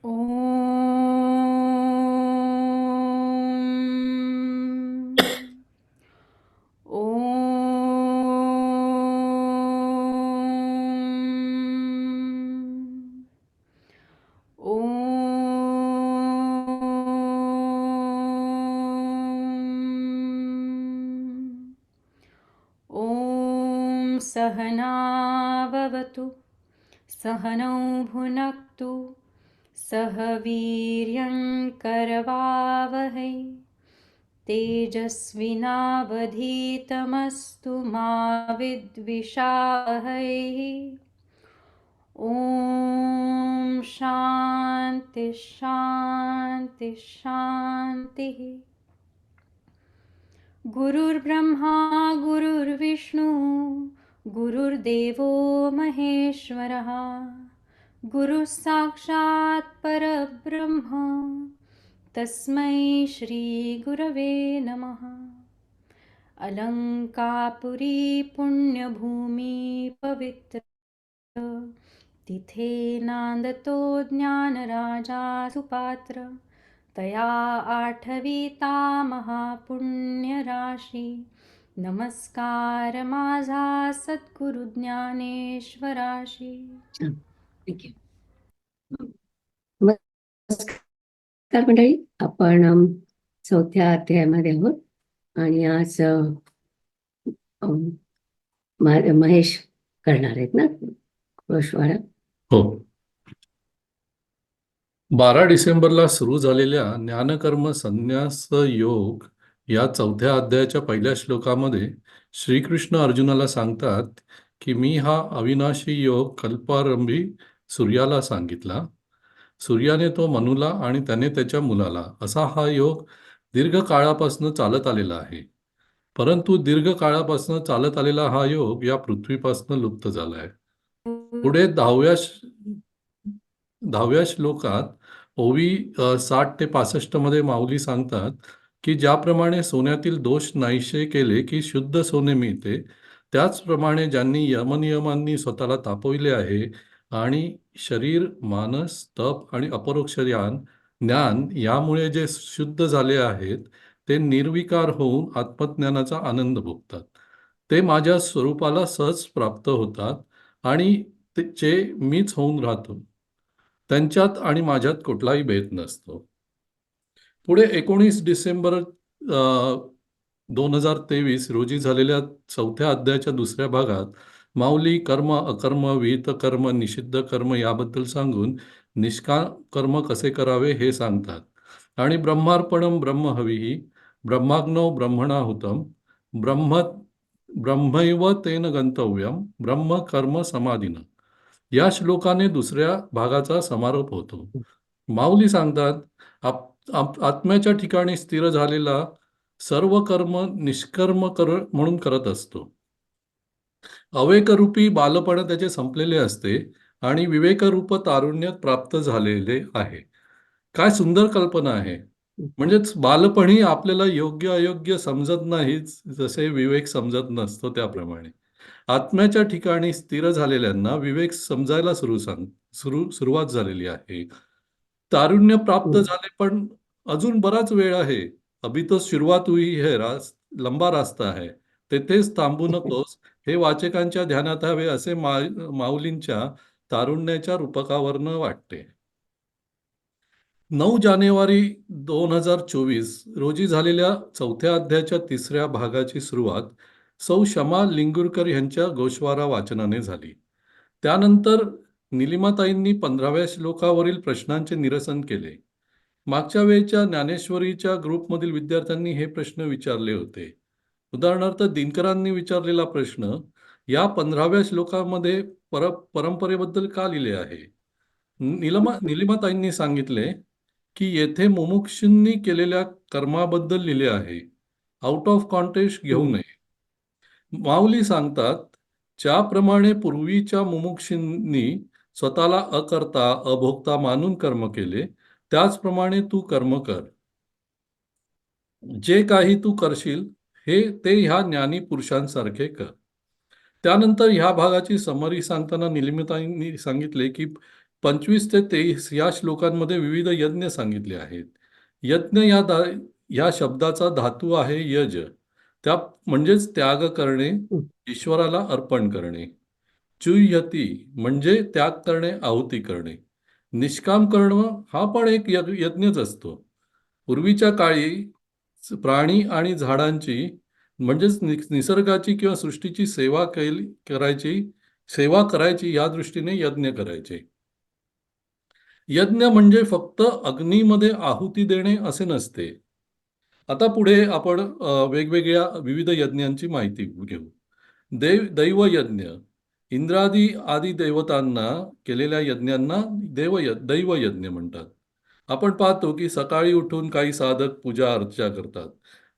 ॐ ॐ सहना भवतु सहनौ भुनक्तु सह वीर्यङ्करवावहै तेजस्विनावधीतमस्तु मा विद्विषावहै। ॐ शान्ति शान्ति शान्तिः। गुरुर्ब्रह्मा गुरुर्विष्णु गुरुर्देवो महेश्वरः गुरुः साक्षात् परब्रह्म तस्मै श्रीगुरवे नमः। अलंकापुरी पुण्यभूमि पवित्र तिथे नांदतो ज्ञानराजा सुपात्र तया आठविता महापुण्यराशी। नमस्कार माझा सद्गुरु ज्ञानेश्वराशी। ठीक आहे. नमस्कार मंडळी, आपण 4थ्या अध्यायामध्ये आहोत आणि आज महेश करणार आहेत ना गोषवाडा. हो. 12 डिसेंबरला सुरू झालेल्या ज्ञानकर्म संन्यास योग या 4थ्या अध्यायाच्या पहिल्या श्लोकामध्ये श्रीकृष्ण अर्जुनाला सांगतात की मी हा अविनाशी योग कल्पारंभी सूर्याला सांगितला. सूर्याने तो मनुला आणि त्याने त्याच्या मुलाला, असा हा योग दीर्घ काळापासून चालत आलेला आहे. परंतु दीर्घ काळापासून चालत आलेला हा योग या पृथ्वीपासून लुप्त झाला आहे. पुढे 10व्या श्लोकात ओवी 60 ते 65 मध्ये माऊली सांगतात की ज्याप्रमाणे सोन्यातील दोष नाहीसे केले की शुद्ध सोने मिळते, त्याचप्रमाणे ज्यांनी यमनियमांनी स्वतःला तापविले आहे आणि शरीर, मानस, तप आणि अपरोक्ष ज्ञान यामुळे जे शुद्ध झाले आहेत ते निर्विकार होऊन आत्मज्ञानाचा आनंद भोगतात. ते माझ्या स्वरूपाला सहज प्राप्त होतात आणि जे मीच होऊन राहतो. त्यांच्यात आणि माझ्यात कुठलाही भेद नसतो. पुढे 19 डिसेंबर 2023 रोजी झालेल्या 4थ्या अध्यायाच्या दुसऱ्या भागात माऊली कर्म, अकर्म, विहित कर्म, निषिद्ध कर्म याबद्दल सांगून निष्काम कर्म कसे करावे हे सांगतात. आणि ब्रह्मार्पणम ब्रह्महविः ब्रह्माग्नौ ब्रह्मणाहुतम ब्रह्मैव तेन गंतव्यम ब्रह्म कर्म समाधीनं या श्लोकाने दुसऱ्या भागाचा समारोप होतो. माऊली सांगतात आत्म्याच्या ठिकाणी स्थिर झालेला सर्व कर्म निष्कर्म म्हणून करत असतो. अवेकरूपी बालपण त्याचे संपलेले असते आणि विवेकरूप तारुण्यात प्राप्त झालेले आहे. काय सुंदर कल्पना आहे. म्हणजेच बालपणी आपल्याला योग्य अयोग्य समजत नाही, जसे विवेक समजत नसतो त्याप्रमाणे आत्म्याच्या ठिकाणी स्थिर झालेल्यांना विवेक समजायला सुरुवात झालेली आहे. तारुण्य प्राप्त झाले पण अजून बराच वेळ आहे. अभी तो सुरुवात हुई है, लंबा रास्ता है. तेथेच थांबू नकोस हे वाचकांच्या ध्यानात हवे असे माऊलींच्या तारुण्याच्या रूपकावरनं वाटते. 9 जानेवारी 2024 रोजी झालेल्या 4थ्या अध्यायाच्या तिसऱ्या भागाची सुरुवात सौ शमा लिंगुरकर यांच्या गोषवारा वाचनाने झाली. त्यानंतर निलिमाताईंनी 15व्या श्लोकावरील प्रश्नांचे निरसन केले. मागच्या वेळच्या ज्ञानेश्वरीच्या ग्रुपमधील विद्यार्थ्यांनी हे प्रश्न विचारले होते. उदाहरणार्थ दिनकरांनी विचारलेला प्रश्न या 15व्या श्लोकामध्ये परंपरेबद्दल का लिहिले आहे. निलिमाताईंनी सांगितले की येथे मुमुक्षूंनी केलेल्या कर्माबद्दल लिहिले आहे, आउट ऑफ कॉन्टेक्स्ट घेऊ नये. माऊली सांगतात ज्याप्रमाणे पूर्वीच्या मुमुक्षूंनी स्वतःला अकर्ता अभोक्ता मानून कर्म केले, त्याचप्रमाणे तू कर्म कर. जे काही तू करशील ते ह्या ज्ञानी पुरुषांसारखे कर. त्यानंतर ह्या भागाची समरी सांगताना निलिमाताईंनी सांगितले की 25 ते 23 या श्लोकांमध्ये विविध यज्ञ सांगितले आहेत. यज्ञ या शब्दाचा धातू आहे यज. त्या म्हणजेच त्याग करणे, ईश्वराला अर्पण करणे. चुह्यती म्हणजे त्याग करणे, आहुती करणे. निष्काम करणं हा पण एक यज्ञच असतो. पूर्वीच्या काळी प्राणी आणि झाडांची म्हणजेच निसर्गाची किंवा सृष्टीची सेवा करायची या दृष्टीने यज्ञ करायचे. यज्ञ म्हणजे फक्त अग्नीमध्ये आहुती देणे असे नसते. आता पुढे आपण वेगवेगळ्या विविध यज्ञांची माहिती घेऊ. दैवयज्ञ. इंद्रादी आदी देवतांना केलेल्या यज्ञांना दैवयज्ञ म्हणतात. आपण पाहतो की सकाळी उठून काही साधक पूजा अर्चा करतात.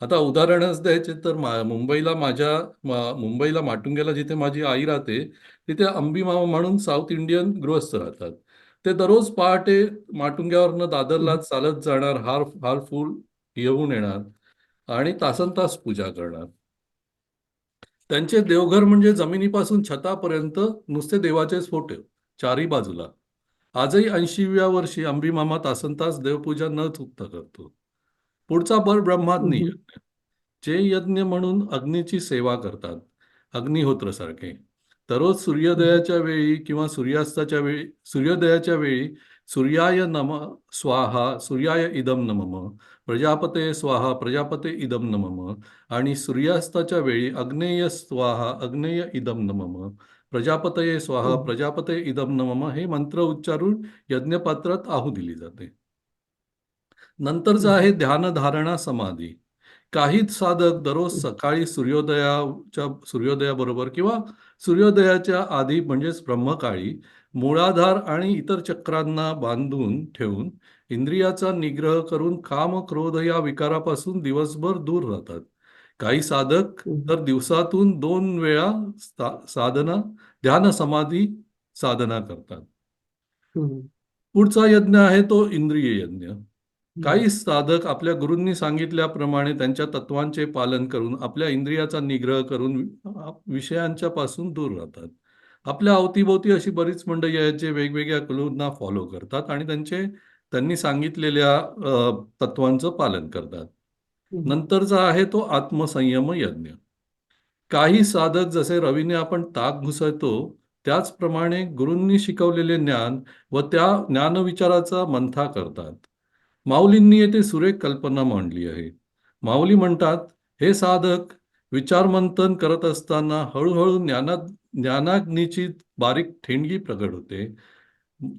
आता उदाहरणच द्यायचे तर मुंबईला माटुंग्याला जिथे माझी आई राहते तिथे अंबी मामा म्हणून साऊथ इंडियन गृहस्थ राहतात. ते दररोज पहाटे माटुंग्यावरनं दादरला चालत जाणार, हार फूल घेऊन येणार आणि तासनतास पूजा करणार. त्यांचे देवघर म्हणजे जमिनीपासून छतापर्यंत नुसते देवाचेच फोटो चारही बाजूला. आजही 80व्या वर्षी अंबी मामा तासनतास देवपूजा न चुकता करतो. पुढचा ब्रह्माग्नी यज्ञ. जे यज्ञ म्हणून अग्नीची सेवा करतात, अग्निहोत्रसारखे. दररोज सूर्योदयाच्या वेळी किंवा सूर्योदयाच्या वेळी सूर्याय नम स्वाहा, सूर्याय इदम नमः, प्रजापते स्वाहा, प्रजापते इदम नमः आणि सूर्यास्ताच्या वेळी अग्नेय स्वाहा, अग्नेय इदम नमः, प्रजापतये स्वाहा, प्रजापते इदम नमः हे मंत्र उच्चारून यज्ञपात्रात आहू दिली जाते. नंतरचं आहे ध्यान, धारणा, समाधी. काही साधक दररोज सकाळी सूर्योदयाबरोबर किंवा सूर्योदयाच्या आधी म्हणजेच ब्रह्मकाळी मूळाधार आणि इतर चक्रांना बांधून ठेवून इंद्रियाचा निग्रह करून काम, क्रोध या विकारापासून दिवसभर दूर राहतात. काही साधक तर दिवसातून 2 वेळा ध्यान समाधी साधना करतात. पुढचा यज्ञ आहे तो इंद्रिय यज्ञ. काही साधक आपल्या गुरूंनी सांगितल्याप्रमाणे त्यांच्या तत्वांचे पालन करून आपल्या इंद्रियाचा निग्रह करून विषयांच्या पासून दूर राहतात. आपल्या अवतीभोवती अशी बरीच मंडळी आहेत जे वेगवेगळ्या गुरूंना फॉलो करतात आणि त्यांनी सांगितलेल्या तत्वांचं पालन करतात. नंतरचा आहे तो आत्मसंयम यज्ञ. काही साधक जसे रवीने आपण ताक घुसळतो त्याचप्रमाणे गुरूंनी शिकवलेले ज्ञान व त्या ज्ञानविचाराचा मंथा करतात. माऊलींनी येथे सुरेख कल्पना मांडली आहे. माऊली म्हणतात, हे साधक विचारमंथन करत असताना हळूहळू ज्ञानाग्नीची बारीक ठिणगी प्रगट होते.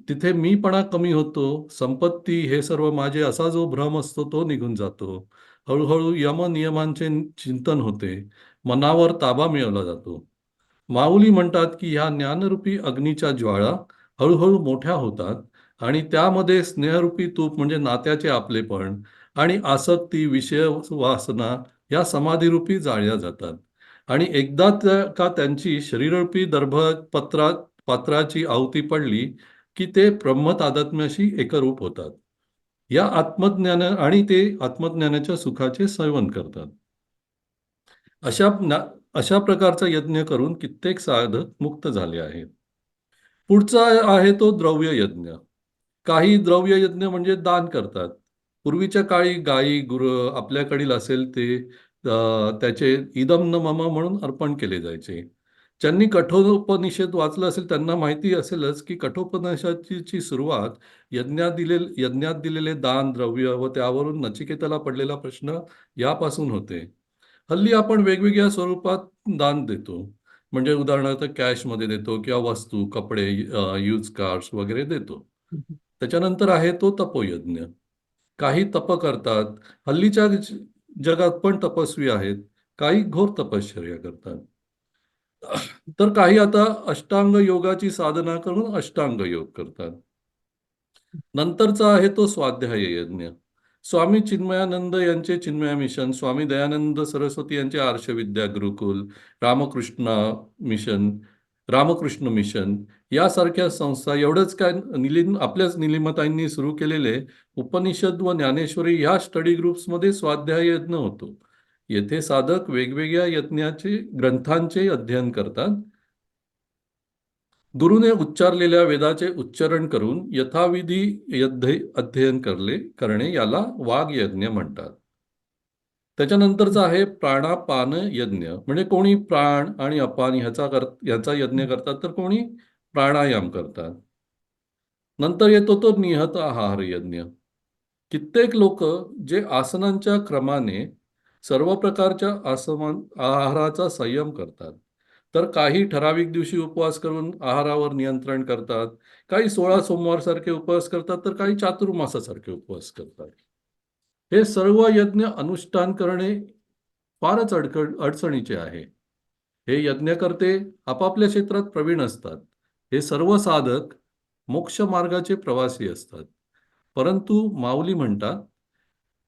तिथे मीपणा कमी होतो. संपत्ती हे सर्व माझे असा जो भ्रम असतो तो निघून जातो. हळूहळू नियमांचे चिंतन होते. मनावर ताबा मिळवला जातो. माऊली म्हणतात की ह्या ज्ञानरूपी अग्नीच्या ज्वाळा हळूहळू मोठ्या होतात आणि त्यामध्ये स्नेहरूपी तूप म्हणजे नात्याचे आपलेपण आणि आसक्ती, विषय वासना या समाधीरूपी जाळल्या जातात आणि एकदा का त्यांची शरीररूपी पात्राची आहुती पडली की ते ब्रह्मतादात्म्याशी एकरूप होतात. ते आत्मज्ञानाच्या सुखाचे सेवन करतात. अशा प्रकारचा यज्ञ करून कित्येक साधक मुक्त झाले आहेत. पुढचा आहे तो द्रव्य यज्ञ. काही द्रव्य यज्ञ म्हणजे दान करतात. पूर्वीच्या काळी गायी, गुरं आपल्याकडील असेल ते त्याचे इदम न मम म्हणून अर्पण केले जायचे. ज्यांनी कठोपनिषद वाचलं असेल त्यांना माहिती असेलच की कठोपनिषदची सुरुवात यज्ञात दिलेले दान द्रव्य व त्यावरून नचिकेताला पडलेला प्रश्न यापासून होते. हल्ली आपण वेगवेगळ्या स्वरूपात दान देतो. म्हणजे उदाहरणार्थ कॅशमध्ये देतो किंवा वस्तू, कपडे, यूज कार्ड्स वगैरे देतो. त्याच्यानंतर आहे तो तपोयज्ञ. काही तप करतात. हल्लीच्या जगात पण तपस्वी आहेत. काही घोर तपश्चर्या करतात. तर काही आता अष्टांग योगाची साधना करून अष्टांग योग करतात. नंतरचा आहे तो स्वाध्याय यज्ञ. स्वामी चिन्मयानंद यांचे चिन्मय मिशन, स्वामी दयानंद सरस्वती यांचे आर्ष विद्या गुरुकुल, रामकृष्ण मिशन यासारख्या संस्था, एवढंच काय आपल्याच निलिमताईंनी सुरू केलेले उपनिषद व ज्ञानेश्वरी ह्या स्टडी ग्रुप्समध्ये स्वाध्याय यज्ञ होतो. येथे साधक वेगवेगळ्या ग्रंथांचे अध्ययन करतात. गुरुने उच्चारलेल्या वेदाचे उच्चारण करून यथाविधी अध्ययन करणे याला वाग्यज्ञ म्हणतात. त्याच्यानंतरचा आहे प्राणापान यज्ञ. म्हणजे कोणी प्राण आणि अपान ह्याचा यज्ञ करतात, तर कोणी प्राणायाम करतात. नंतर येतो तो निहत आहार यज्ञ. कित्येक लोक जे आसनांच्या क्रमाने सर्व प्रकारच्या आहाराचा संयम करतात, तर काही ठराविक दिवशी उपवास करून आहारावर नियंत्रण करतात, काही 16 सोमवार सारखे उपवास करतात, तर काही चातुर्मासासारखे उपवास करतात. हे सर्व यज्ञ अनुष्ठान करणे फारच अडचणीचे आहे. हे यज्ञकर्ते आपापल्या क्षेत्रात प्रवीण असतात. हे सर्व साधक मोक्ष मार्गाचे प्रवासी असतात. परंतु माऊली म्हणतात,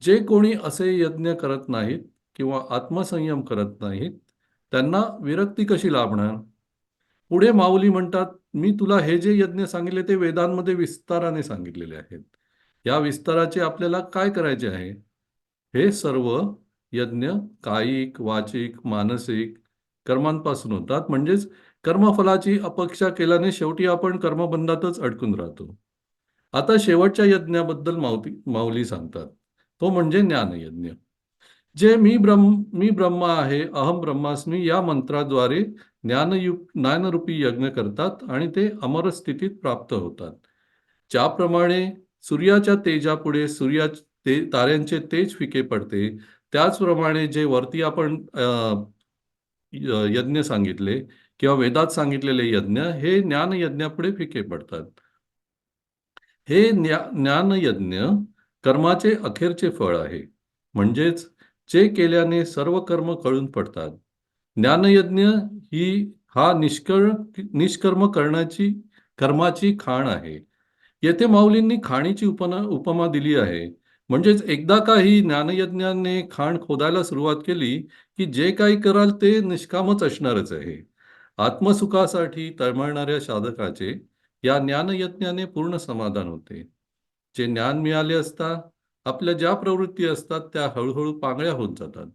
जे कोणी असे यज्ञ करत नाहीत किंवा आत्मसंयम करत नाहीत, त्यांना विरक्ती कशी लाभणार? पुढे माऊली म्हणतात, मी तुला हे जे यज्ञ सांगितले ते वेदांमध्ये विस्ताराने सांगितलेले आहेत. या विस्ताराचे आपल्याला काय करायचे आहे? हे सर्व यज्ञ कायिक, वाचिक, मानसिक कर्मांपासून होतात. म्हणजेच कर्मफलाची अपेक्षा केल्याने शेवटी आपण कर्मबंधातच अडकून राहतो. आता शेवटच्या यज्ञाबद्दल माऊली सांगतात. तो म्हणजे ज्ञानयज्ञ. जे मी ब्रह्म आहे, अहम ब्रह्मास्मी या मंत्राद्वारे ज्ञानरूपी यज्ञ करतात आणि ते अमर स्थितीत प्राप्त होतात. ज्याप्रमाणे सूर्याच्या तेजापुढे ताऱ्यांचे तेज फिके पडते, त्याचप्रमाणे जे वरती आपण यज्ञ सांगितले किंवा वेदात सांगितलेले यज्ञ हे ज्ञानयज्ञापुढे फिके पडतात. हे ज्ञानयज्ञ कर्माचे अखेरचे फळ आहे. म्हणजेच जे केल्याने सर्व कर्म कळून पडतात. ज्ञानयज्ञ हा निष्कर्म कर्माची खाण आहे. येथे माऊलींनी खाणीची उपमा दिली आहे. म्हणजेच एकदा का ही ज्ञानयज्ञाने खाण खोदायला सुरुवात केली, की जे काही कराल ते निष्कामच असणारच आहे. आत्मसुखासाठी तळमळणाऱ्या साधकाचे या ज्ञानयज्ञाने पूर्ण समाधान होते. जे ज्ञान मिळाले असता आपल्या ज्या प्रवृत्ती असतात त्या हळूहळू पांगळ्या होत जातात.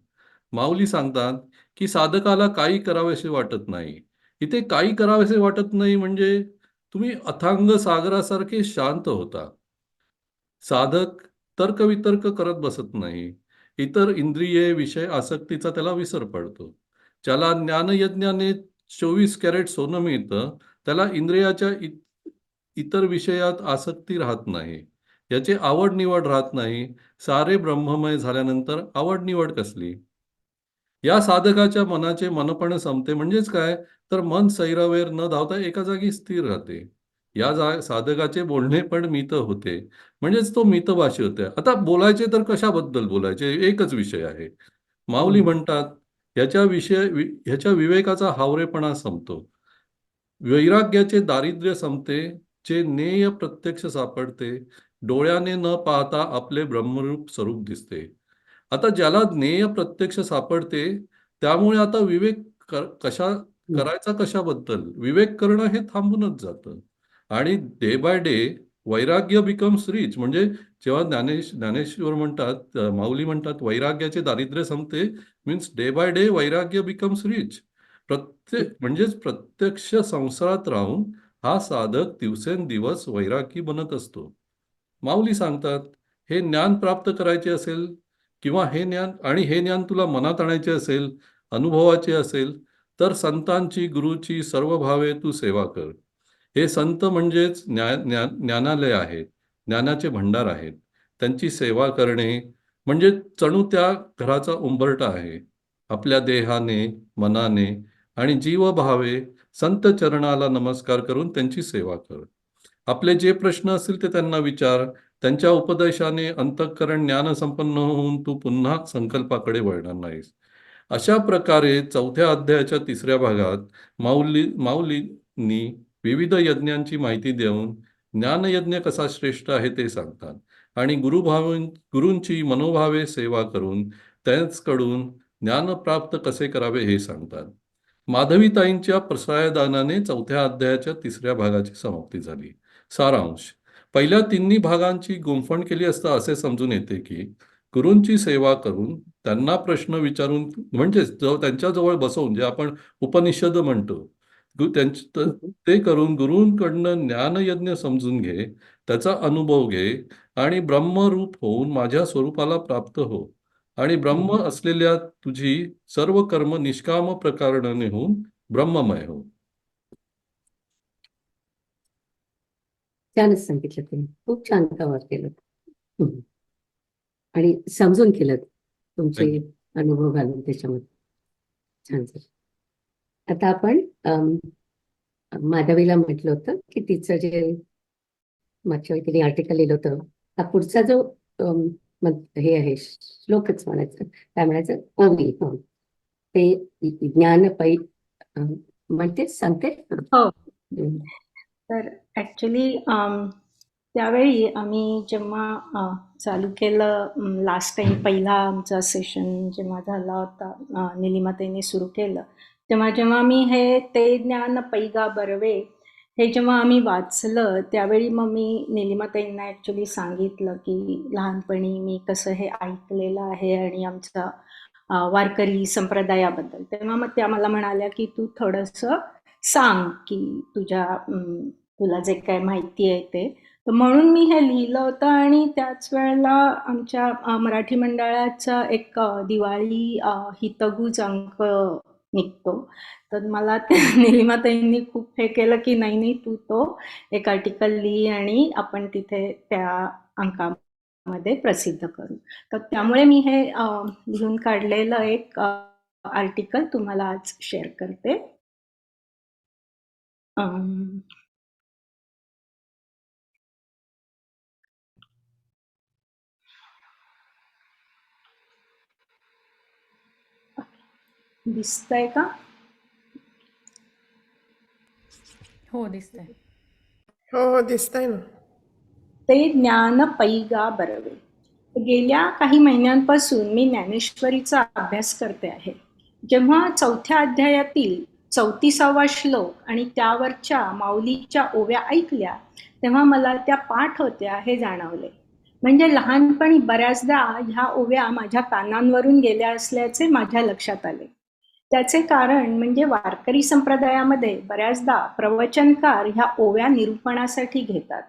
माऊली सांगतात, की साधकाला काही करावेसे वाटत नाही. इथे काही करावेसे वाटत नाही म्हणजे तुम्ही अथांग सागरासारखे शांत होता. साधक तर्कवितर्क करत बसत नाही. इतर इंद्रिये, विषय, आसक्तीचा त्याला विसर पडतो. ज्याला ज्ञानयज्ञाने 24 कॅरेट सोनं मिळतं, त्याला इंद्रियाच्या इतर विषयात आसक्ती राहत नाही. याची आवड निवड राहत नाही. सारे ब्रह्ममय झाल्यानंतर आवड निवड कसली? या साधकाच्या मनाचे मनपण संपते. म्हणजेच काय? तर मन सैरावैर न धावता एका जागी स्थिर राहते. साधकाचे बोलणे पण मित होते. म्हणजेच तो मितभाषी होते. आता बोलायचे तर कशाबद्दल बोलायचे? एकच विषय आहे. माऊली म्हणतात, ह्याच्या विवेकाचा हावरेपणा संपतो. वैराग्याचे दारिद्र्य संपते. जे नेय प्रत्यक्ष सापडते. डोळ्याने न पाहता आपले ब्रह्मरूप स्वरूप दिसते. आता ज्याला ज्ञेय प्रत्यक्ष सापडते, त्यामुळे आता विवेक करायचा कशाबद्दल? विवेक करणं हे थांबूनच जातं. आणि डे बाय डे वैराग्य बिकम्स रिच. म्हणजे जेव्हा ज्ञानेश्वर म्हणतात, माऊली म्हणतात, वैराग्याचे दारिद्र्य संपते, मीन्स डे बाय डे वैराग्य बिकम्स रिच. म्हणजेच प्रत्यक्ष संसारात राहून हा साधक दिवसेंदिवस वैरागी बनत असतो. माऊली सांगतात, हे ज्ञान प्राप्त करायचे असेल किंवा हे ज्ञान तुला मनात आणायचे असेल, अनुभवाचे असेल, तर संतांची, गुरुची सर्व भावे तू सेवा कर. हे संत म्हणजेच ज्ञानालय आहेत, ज्ञानाचे भंडार आहेत. त्यांची सेवा करणे म्हणजे जणू त्या घराचा उंबरठा आहे. आपल्या देहाने, मनाने आणि जीवभावे संत चरणाला नमस्कार करून त्यांची सेवा कर. आपले जे प्रश्न असतील ते त्यांना विचार. त्यांच्या उपदेशाने अंतःकरण ज्ञानसंपन्न होऊन तू पुन्हा संकल्पाकडे वळणार नाहीस. अशा प्रकारे 4थ्या अध्यायाच्या 3ऱ्या भागात माऊलींनी विविध यज्ञांची माहिती देऊन ज्ञानयज्ञ कसा श्रेष्ठ आहे ते सांगतात आणि गुरूंची मनोभावे सेवा करून त्यांच्याकडून ज्ञान प्राप्त कसे करावे हे सांगतात. माधवीताईंच्या प्रसायदानाने 4थ्या अध्यायाच्या 3ऱ्या भागाची समाप्ती झाली. सारांश: पहिल्या तिन्ही भागांची गुंफण केली असता असे समजून येते की गुरूंची सेवा करून त्यांना प्रश्न विचारून, म्हणजेच त्यांच्याजवळ बसवून, जे आपण उपनिषद म्हणतो, ते करून गुरूंकडनं ज्ञानयज्ञ समजून घे, त्याचा अनुभव घे आणि ब्रह्मरूप होऊन माझ्या स्वरूपाला प्राप्त हो आणि ब्रह्म असलेल्या तुझी सर्व कर्म निष्काम प्रकाराने होऊन ब्रह्ममय हो. छानच सांगितलं तुम्ही, खूप छान कव्हर केलं. हम्म. आणि समजून केलं तुमचे Thank you. अनुभव घालून त्याच्यामध्ये. छान सर. आता आपण माधवीला म्हटलं होतं की तिचं जे मागच्या वेळी तिने आर्टिकल लिहिलं होतं, हा पुढचा जो हे आहे, श्लोकच म्हणायचं, काय म्हणायचं, ओवी, ते ज्ञानपै म्हणते, सांगते. हो. हम्म. तर ॲक्च्युली त्यावेळी आम्ही जेव्हा चालू केलं लास्ट टाइम, पहिला आमचा सेशन जेव्हा झाला होता, निलिमाताईंनी सुरू केलं, जेव्हा मी हे ते ज्ञान पैगा बरवे हे जेव्हा आम्ही वाचलं, त्यावेळी मग मी निलिमाताईंना ॲक्च्युली सांगितलं की लहानपणी मी कसं हे ऐकलेलं आहे आणि आमचा वारकरी संप्रदायाबद्दल. तेव्हा मग त्या मला म्हणाल्या की तू थोडंसं सांग की तुला जे काय माहिती आहे ते. तर म्हणून मी हे लिहिलं होतं आणि त्याच वेळेला आमच्या मराठी मंडळाचा एक दिवाळी हितगुज अंक निघतो. तर मला त्या निलिमाताईंनी खूप हे केलं की नाही तू तो एक आर्टिकल लिही आणि आपण तिथे त्या अंकामध्ये प्रसिद्ध करू. तर त्यामुळे मी हे लिहून काढलेलं एक आर्टिकल तुम्हाला आज शेअर करते. दिसतंय का? हो दिसतंय. हो दिसतंय ना. ते ज्ञान पैगा बरवे. गेल्या काही महिन्यांपासून मी ज्ञानेश्वरीचा अभ्यास करते आहे. जेव्हा 4थ्या अध्यायातील 34वा श्लोक आणि त्यावरच्या माऊलीच्या ओव्या ऐकल्या, तेव्हा मला त्या पाठ होत्या हे जाणवले. म्हणजे लहानपणी बऱ्याचदा ह्या ओव्या माझ्या कानांवरून गेल्या असल्याचे माझ्या लक्षात आले. त्याचे कारण म्हणजे वारकरी संप्रदायामध्ये बऱ्याचदा प्रवचनकार ह्या ओव्या निरूपणासाठी घेतात.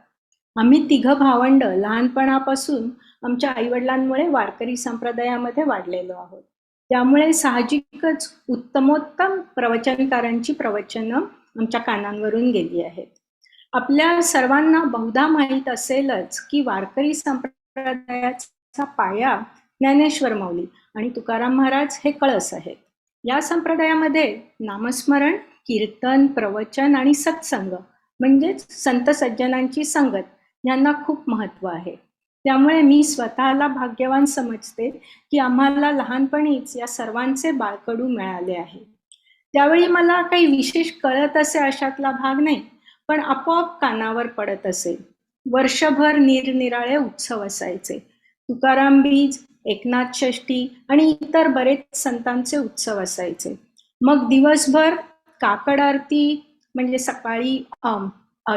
आम्ही 3 भावंड लहानपणापासून आमच्या आईवडिलांमुळे वारकरी संप्रदायामध्ये वाढलेलो आहोत. त्यामुळे साहजिकच उत्तमोत्तम प्रवचनकारांची प्रवचनं आमच्या कानांवरून गेली आहेत. आपल्या सर्वांना बहुधा माहीत असेलच की वारकरी संप्रदायाचा पाया ज्ञानेश्वर माऊली आणि तुकाराम महाराज हे कळस आहेत. या संप्रदायामध्ये नामस्मरण, कीर्तन, प्रवचन आणि सत्संग म्हणजेच संत सज्जनांची संगत यांना खूप महत्त्व आहे. त्यामुळे मी स्वतःला भाग्यवान समजते की आम्हाला लहानपणीच या सर्वांचे बाळकडू मिळाले आहे. त्यावेळी मला काही विशेष कळत असे अशातला भाग नाही, पण आपोआप कानावर पडत असे. वर्षभर निरनिराळे उत्सव असायचे. तुकाराम बीज, एकनाथ षष्ठी आणि इतर बरेच संतांचे उत्सव असायचे. मग दिवसभर काकड आरती, म्हणजे सकाळी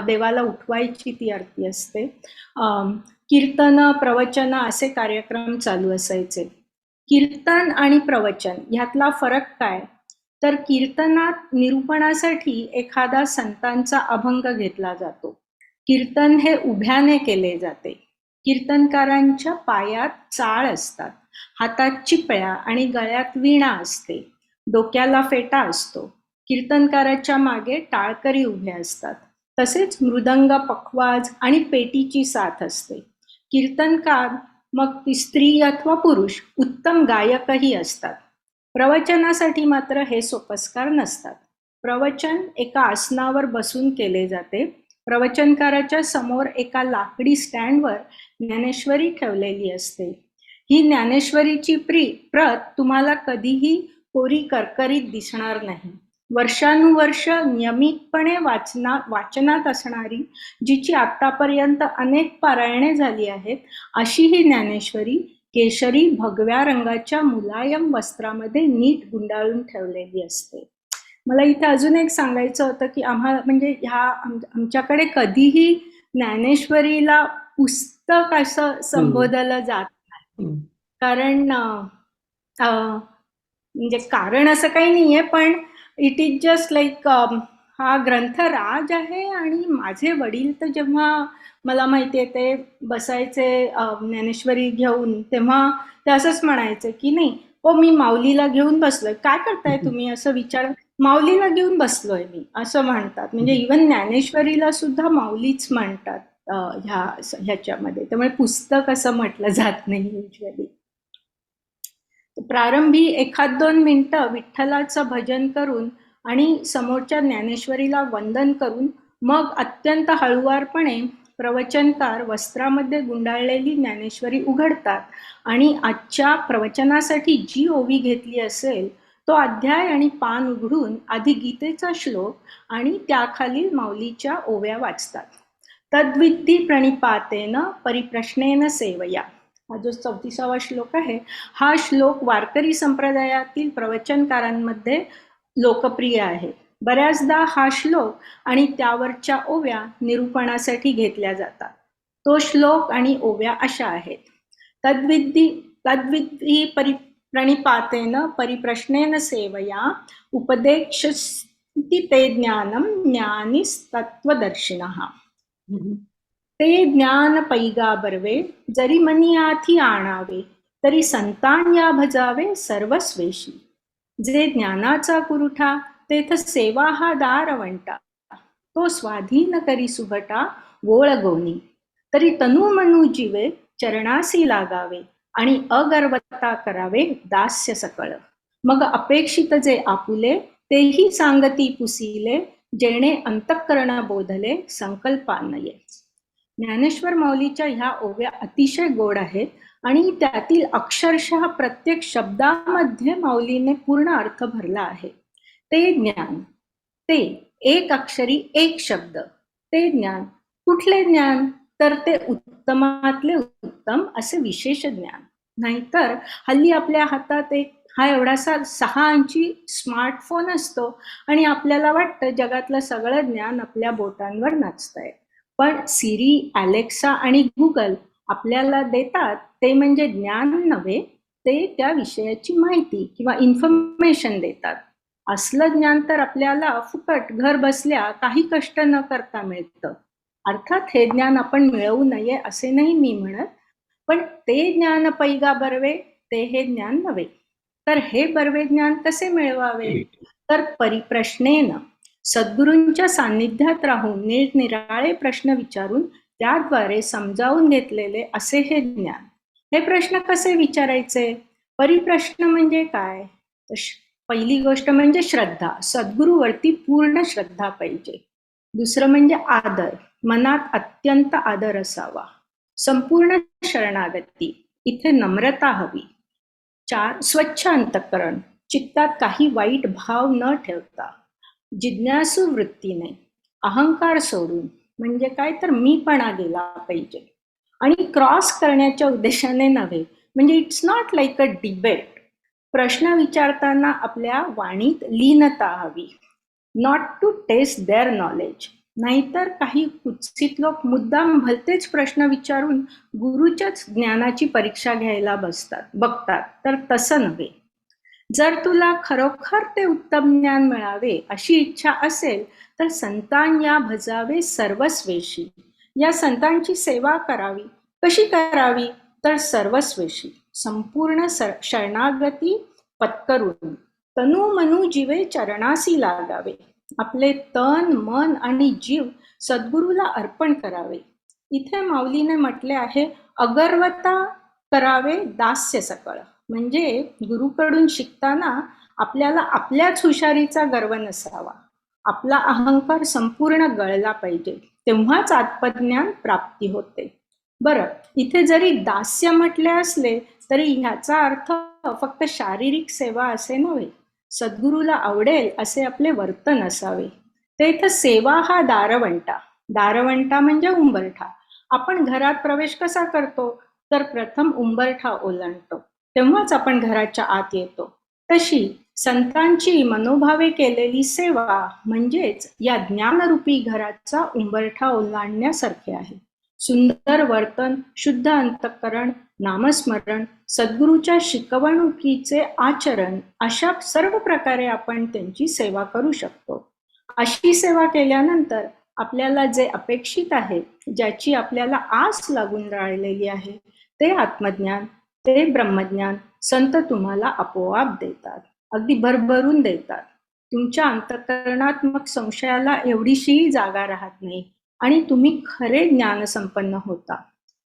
देवाला उठवायची ती आरती असते, कीर्तन, प्रवचन असे कार्यक्रम चालू असायचे. कीर्तन आणि प्रवचन ह्यातला फरक काय, तर कीर्तनात निरूपणासाठी एखादा संतांचा अभंग घेतला जातो. कीर्तन हे उभ्याने केले जाते. कीर्तनकारांच्या पायात चाळ असतात, हातात चिपळ्या आणि गळ्यात वीणा असते, डोक्याला फेटा असतो. कीर्तनकाराच्या मागे टाळकरी उभे असतात. तसेच मृदंग, पखवाज आणि पेटीची साथ असते. कीर्तनकार, मग ती स्त्री अथवा पुरुष, उत्तम गायकही असतात. प्रवचनासाठी मात्र हे सोपस्कार नसतात. प्रवचन एका आसनावर बसून केले जाते. प्रवचनकाराच्या समोर एका लाकडी स्टँडवर ज्ञानेश्वरी ठेवलेली असते. ही ज्ञानेश्वरीची प्रत तुम्हाला कधीही कोरी करकरीत दिसणार नाही. वर्षानुवर्ष नियमितपणे वाचनात असणारी, जिची आतापर्यंत अनेक पारायणे झाली आहेत, अशी ही ज्ञानेश्वरी केशरी भगव्या रंगाच्या मुलायम वस्त्रामध्ये नीट गुंडाळून ठेवलेली असते. मला इथे अजून एक सांगायचं होतं की म्हणजे आमच्याकडे कधीही ज्ञानेश्वरीला पुस्तक असं संबोधलं जात नाही. कारण म्हणजे कारण असं काही नाहीये, पण इट इज जस्ट लाईक हा ग्रंथ राज आहे आणि माझे वडील तर जेव्हा मला माहिती आहे ते बसायचे ज्ञानेश्वरी घेऊन, तेव्हा ते असंच म्हणायचे की नाही हो मी माऊलीला घेऊन बसलोय. काय करताय तुम्ही असं विचार, माऊलीला घेऊन बसलोय मी असं म्हणतात. म्हणजे इवन ज्ञानेश्वरीला सुद्धा माऊलीच म्हणतात ह्याच्यामध्ये. त्यामुळे पुस्तक असं म्हटलं जात नाही युजली. प्रारंभी 1-2 मिनिटं विठ्ठलाचं भजन करून आणि समोरच्या ज्ञानेश्वरीला वंदन करून मग अत्यंत हळुवारपणे प्रवचनकार वस्त्रामध्ये गुंडाळलेली ज्ञानेश्वरी उघडतात आणि आजच्या प्रवचनासाठी जी ओवी घेतली असेल तो अध्याय आणि पान उघडून आधी गीतेचा श्लोक आणि त्याखालील माऊलीच्या ओव्या वाचतात. तद्विद्धी प्रणिपातेन परिप्रश्नेन सेवया, हा जो 34वा श्लोक आहे, हा श्लोक वारकरी संप्रदायातील प्रवचनकारांमध्ये लोकप्रिय आहे. बऱ्याचदा हा श्लोक आणि त्यावरच्या ओव्या निरूपणासाठी घेतल्या जातात. तो श्लोक आणि ओव्या अशा आहेत. तद्विद्धी प्रणिपातेन परिप्रश्नेन सेवया उपदेक्षति ते ज्ञानम ज्ञानिस्तत्वदर्शिनः. ते ज्ञान पैगा बर्वे जरी मनियाथी आणावे तरी संतांया भजावे सर्वस्वेशी. जे ज्ञानाचा कुरुठा तेथ सेवा हा दारवंटा. तो स्वाधीन करी सुभटा गोळगोनी. तरी तनु मनु जीवे चरणासी लागावे आणि अगर्वता करावे दास्य सकळ. मग अपेक्षित जे आपुले तेही सांगती पुसिले जेणे अंतःकरण बोधले संकल्पानये. ज्ञानेश्वर माऊलीच्या ह्या ओव्या अतिशय गोड आहेत आणि त्यातील अक्षरशः प्रत्येक शब्दामध्ये माऊलीने पूर्ण अर्थ भरला आहे. ते ज्ञान, ते एक अक्षरी एक शब्द, ते ज्ञान. कुठले ज्ञान? तर ते उत्तमातले उत्तम असे विशेष ज्ञान. नाहीतर हल्ली आपल्या हातात हा एवढासा 6 इंची स्मार्टफोन असतो आणि आपल्याला वाटतं जगातलं सगळं ज्ञान आपल्या बोटांवर नाचतंय. पण सिरी, अलेक्सा आणि गुगल आपल्याला देतात ते म्हणजे ज्ञान नव्हे, ते त्या विषयाची माहिती किंवा इन्फॉर्मेशन देतात. असलं ज्ञान तर आपल्याला फुकट घर बसल्या काही कष्ट न करता मिळतं. अर्थात हे ज्ञान आपण मिळवू नये असे नाही मी म्हणत, पण ते ज्ञान पैगा बर्वे ते हे ज्ञान नव्हे. तर हे बर्वे ज्ञान कसे मिळवावे? तर परिप्रश्नेनं, सद्गुरूंच्या सान्निध्यात राहून निरनिराळे प्रश्न विचारून त्याद्वारे समजावून घेतलेले असे हे ज्ञान. हे प्रश्न कसे विचारायचे? परिप्रश्न म्हणजे काय? पहिली गोष्ट म्हणजे श्रद्धा. सद्गुरूवरती पूर्ण श्रद्धा पाहिजे. दुसरं म्हणजे आदर, मनात अत्यंत आदर असावा. संपूर्ण शरणागती, इथे नम्रता हवी. 4 स्वच्छ अंतःकरण, चित्तात काही वाईट भाव न ठेवता. जिज्ञासू वृत्तीने, अहंकार सोडून, म्हणजे काय तर मीपणा गेला पाहिजे. आणि क्रॉस करण्याच्या उद्देशाने नव्हे, म्हणजे it's not like a debate. प्रश्न विचारताना आपल्या वाणीत लीनता हवी. Not to test their knowledge. नाहीतर काही कुत्सित लोक मुद्दाम भलतेच प्रश्न विचारून गुरुच्याच ज्ञानाची परीक्षा घ्यायला बघतात. तर तसं नव्हे. जर तुला खरोखर ते उत्तम ज्ञान मिळावे अशी इच्छा असेल तर संतांया भजावे सर्वस्वेशी. या संतांची सेवा करावी. कशी करावी? तर सर्वस्वेशी, संपूर्ण शरणागती पत्करून. तनु मनु जीवे चरणासी लागावे. आपले तन, मन आणि जीव सद्गुरूला अर्पण करावे. इथे माऊलीने म्हटले आहे अगर्वता करावे दास्य सकळ. म्हणजे गुरुकडून शिकताना आपल्याला आपल्याच हुशारीचा गर्व नसावा. आपला अहंकार संपूर्ण गळला पाहिजे, तेव्हाच आत्मज्ञान प्राप्ती होते. बरं, इथे जरी दास्य म्हटले असले तरी ह्याचा अर्थ फक्त शारीरिक सेवा असे नव्हे. सद्गुरूला आवडेल असे आपले वर्तन असावे. ते इथं सेवा हा दारवंटा. दारवंटा म्हणजे उंबरठा. आपण घरात प्रवेश कसा करतो? तर प्रथम उंबरठा ओलांडतो, तेव्हाच आपण घराच्या आत येतो. तशी संतांची मनोभावे केलेली सेवा म्हणजेच या ज्ञानरूपी घराचा उंबरठा ओलांडण्यासारखे आहे. सुंदर वर्तन, शुद्ध अंतःकरण, नामस्मरण, सद्गुरूच्या शिकवणुकीचे आचरण, अशा सर्व प्रकारे आपण त्यांची सेवा करू शकतो. अशी सेवा केल्यानंतर आपल्याला जे अपेक्षित आहे, ज्याची आपल्याला आस लागून राहिलेली आहे, ते आत्मज्ञान, ते ब्रह्मज्ञान संत तुम्हाला आपोआप देतात, अगदी भरभरून देतात. तुमच्या अंतःकरणात मग संशयाला एवढीशीही जागा राहत नाही आणि तुम्ही खरे ज्ञानसंपन्न होता.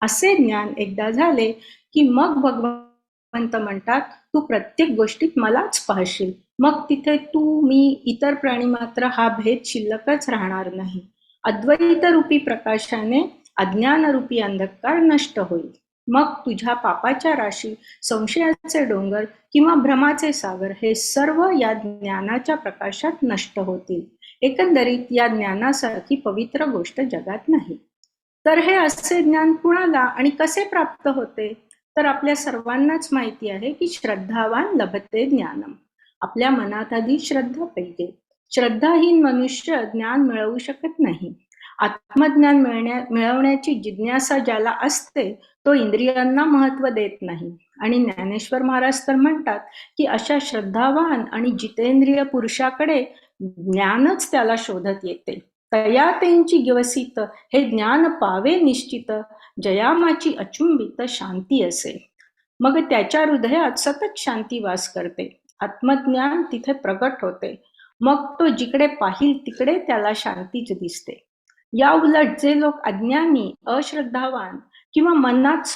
असे ज्ञान एकदा झाले की मग भगवंत म्हणतात, तू प्रत्येक गोष्टीत मलाच पाहशील. मग तिथे तू, मी, इतर प्राणी मात्र हा भेद शिल्लकच राहणार नाही. अद्वैत रूपी प्रकाशाने अज्ञानरूपी अंधकार नष्ट होईल. मग तुझ्या पापाच्या राशी, संशयाचे डोंगर किंवा भ्रमाचे सागर हे सर्व या ज्ञानाच्या प्रकाशात नष्ट होतील. एकंदरीत या ज्ञानासारखी पवित्र गोष्ट जगात नाही. तर हे असे ज्ञान कुणाला आणि कसे प्राप्त होते? तर आपल्या सर्वांनाच माहिती आहे की श्रद्धावान लभते ज्ञानम. आपल्या मनात आधी श्रद्धा पाहिजे. श्रद्धाहीन मनुष्य ज्ञान मिळवू शकत नाही. आत्मज्ञान मिळवण्याची जिज्ञासा ज्याला असते तो इंद्रियांना महत्व देत नाही. आणि ज्ञानेश्वर महाराज तर म्हणतात की अशा श्रद्धावान आणि जितेंद्रिय पुरुषाकडे ज्ञानच त्याला शोधत येते. तया त्यांची गिवसित हे ज्ञान पावे निश्चित, जयामाची अचुंबित शांती असे. मग त्याच्या हृदयात सतत शांती वास करते. आत्मज्ञान तिथे प्रगट होते. मग तो जिकडे पाहिल तिकडे त्याला शांतीच दिसते. या उलट जे लोक अज्ञानी, अश्रद्धावान किंवा मनात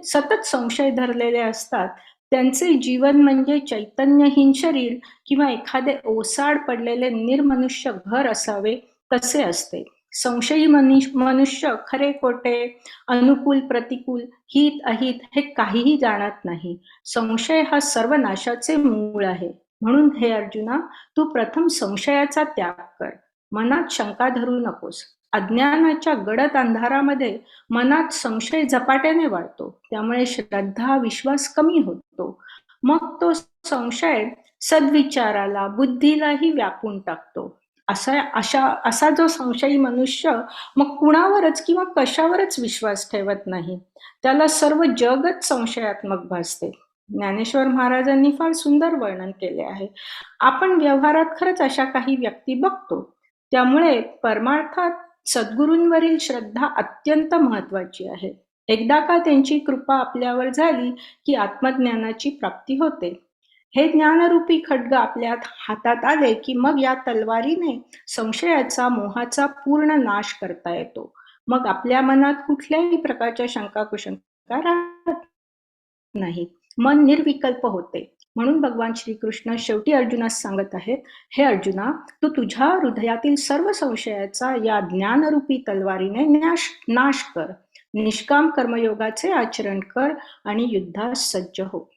सतत संशय धरलेले असतात, त्यांचे जीवन म्हणजे चैतन्यहीन शरीर किंवा एखादे ओसाड पडलेले निर्मनुष्य घर असावे तसे असते. संशयी मनुष्य खरे खोटे, अनुकूल प्रतिकूल, हित अहित हे काहीही जाणत नाही. संशय हा सर्व नाशाचे मूळ आहे. म्हणून हे अर्जुना, तू प्रथम संशयाचा त्याग कर. मनात शंका धरू नकोस. अज्ञानाच्या गडद अंधारामध्ये मनात संशय झपाट्याने वाढतो. त्यामुळे श्रद्धा, विश्वास कमी होतो. मग तो संशय सद्विचाराला, बुद्धीलाही व्यापून टाकतो. असा जो संशयी मनुष्य मग कुणावरच किंवा कशावरच विश्वास ठेवत नाही. त्याला सर्व जगच संशयात्मक भासते. ज्ञानेश्वर महाराजांनी फार सुंदर वर्णन केले आहे. आपण व्यवहारात खरंच अशा काही व्यक्ती बघतो. त्यामुळे परमार्थात सद्गुरूंवरील श्रद्धा अत्यंत महत्वाची आहे. एकदा का त्यांची कृपा आपल्यावर झाली की आत्मज्ञानाची प्राप्ती होते. हे ज्ञानरूपी खड्ग आपल्या हातात आले की मग या तलवारीने संशयाचा, मोहाचा पूर्ण नाश करता येतो. मग आपल्या मनात कुठल्याही प्रकारच्या शंका कुशंका राहत नाही. मन निर्विकल्प होते. म्हणून भगवान श्रीकृष्ण शेवटी अर्जुनास सांगत आहेत, हे अर्जुना, तू तुझ्या हृदयातील सर्व संशयाचा या ज्ञानरूपी तलवारीने नाश कर. निष्काम कर्मयोगाचे आचरण कर आणि युद्धास सज्ज हो.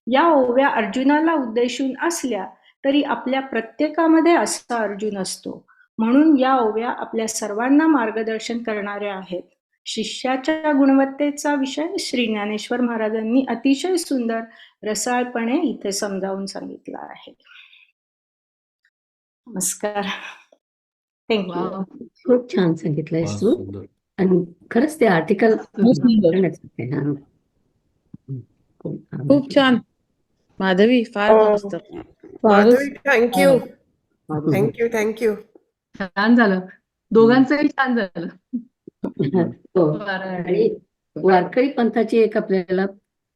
या ओव्या अर्जुनाला उद्देशून असल्या तरी आपल्या प्रत्येकामध्ये असा अर्जुन असतो. म्हणून या ओव्या आपल्या सर्वांना मार्गदर्शन करणाऱ्या आहेत. शिष्याच्या गुणवत्तेचा विषय श्री ज्ञानेश्वर महाराजांनी अतिशय सुंदर रसाळपणे इथे समजावून सांगितला आहे. नमस्कार. थँक्यू. वाव, खूप छान सांगितलंयस फार तू. सुंदर. आणि खरंच ते आर्टिकल खूप छान माधवी, फार हो. मस्त. माधवी, थँक्यू छान थँक्यू थँक्यू. छान झालं. दोघांचंही छान झालं. हो. आणि वारकरी पंथाची एक आपल्याला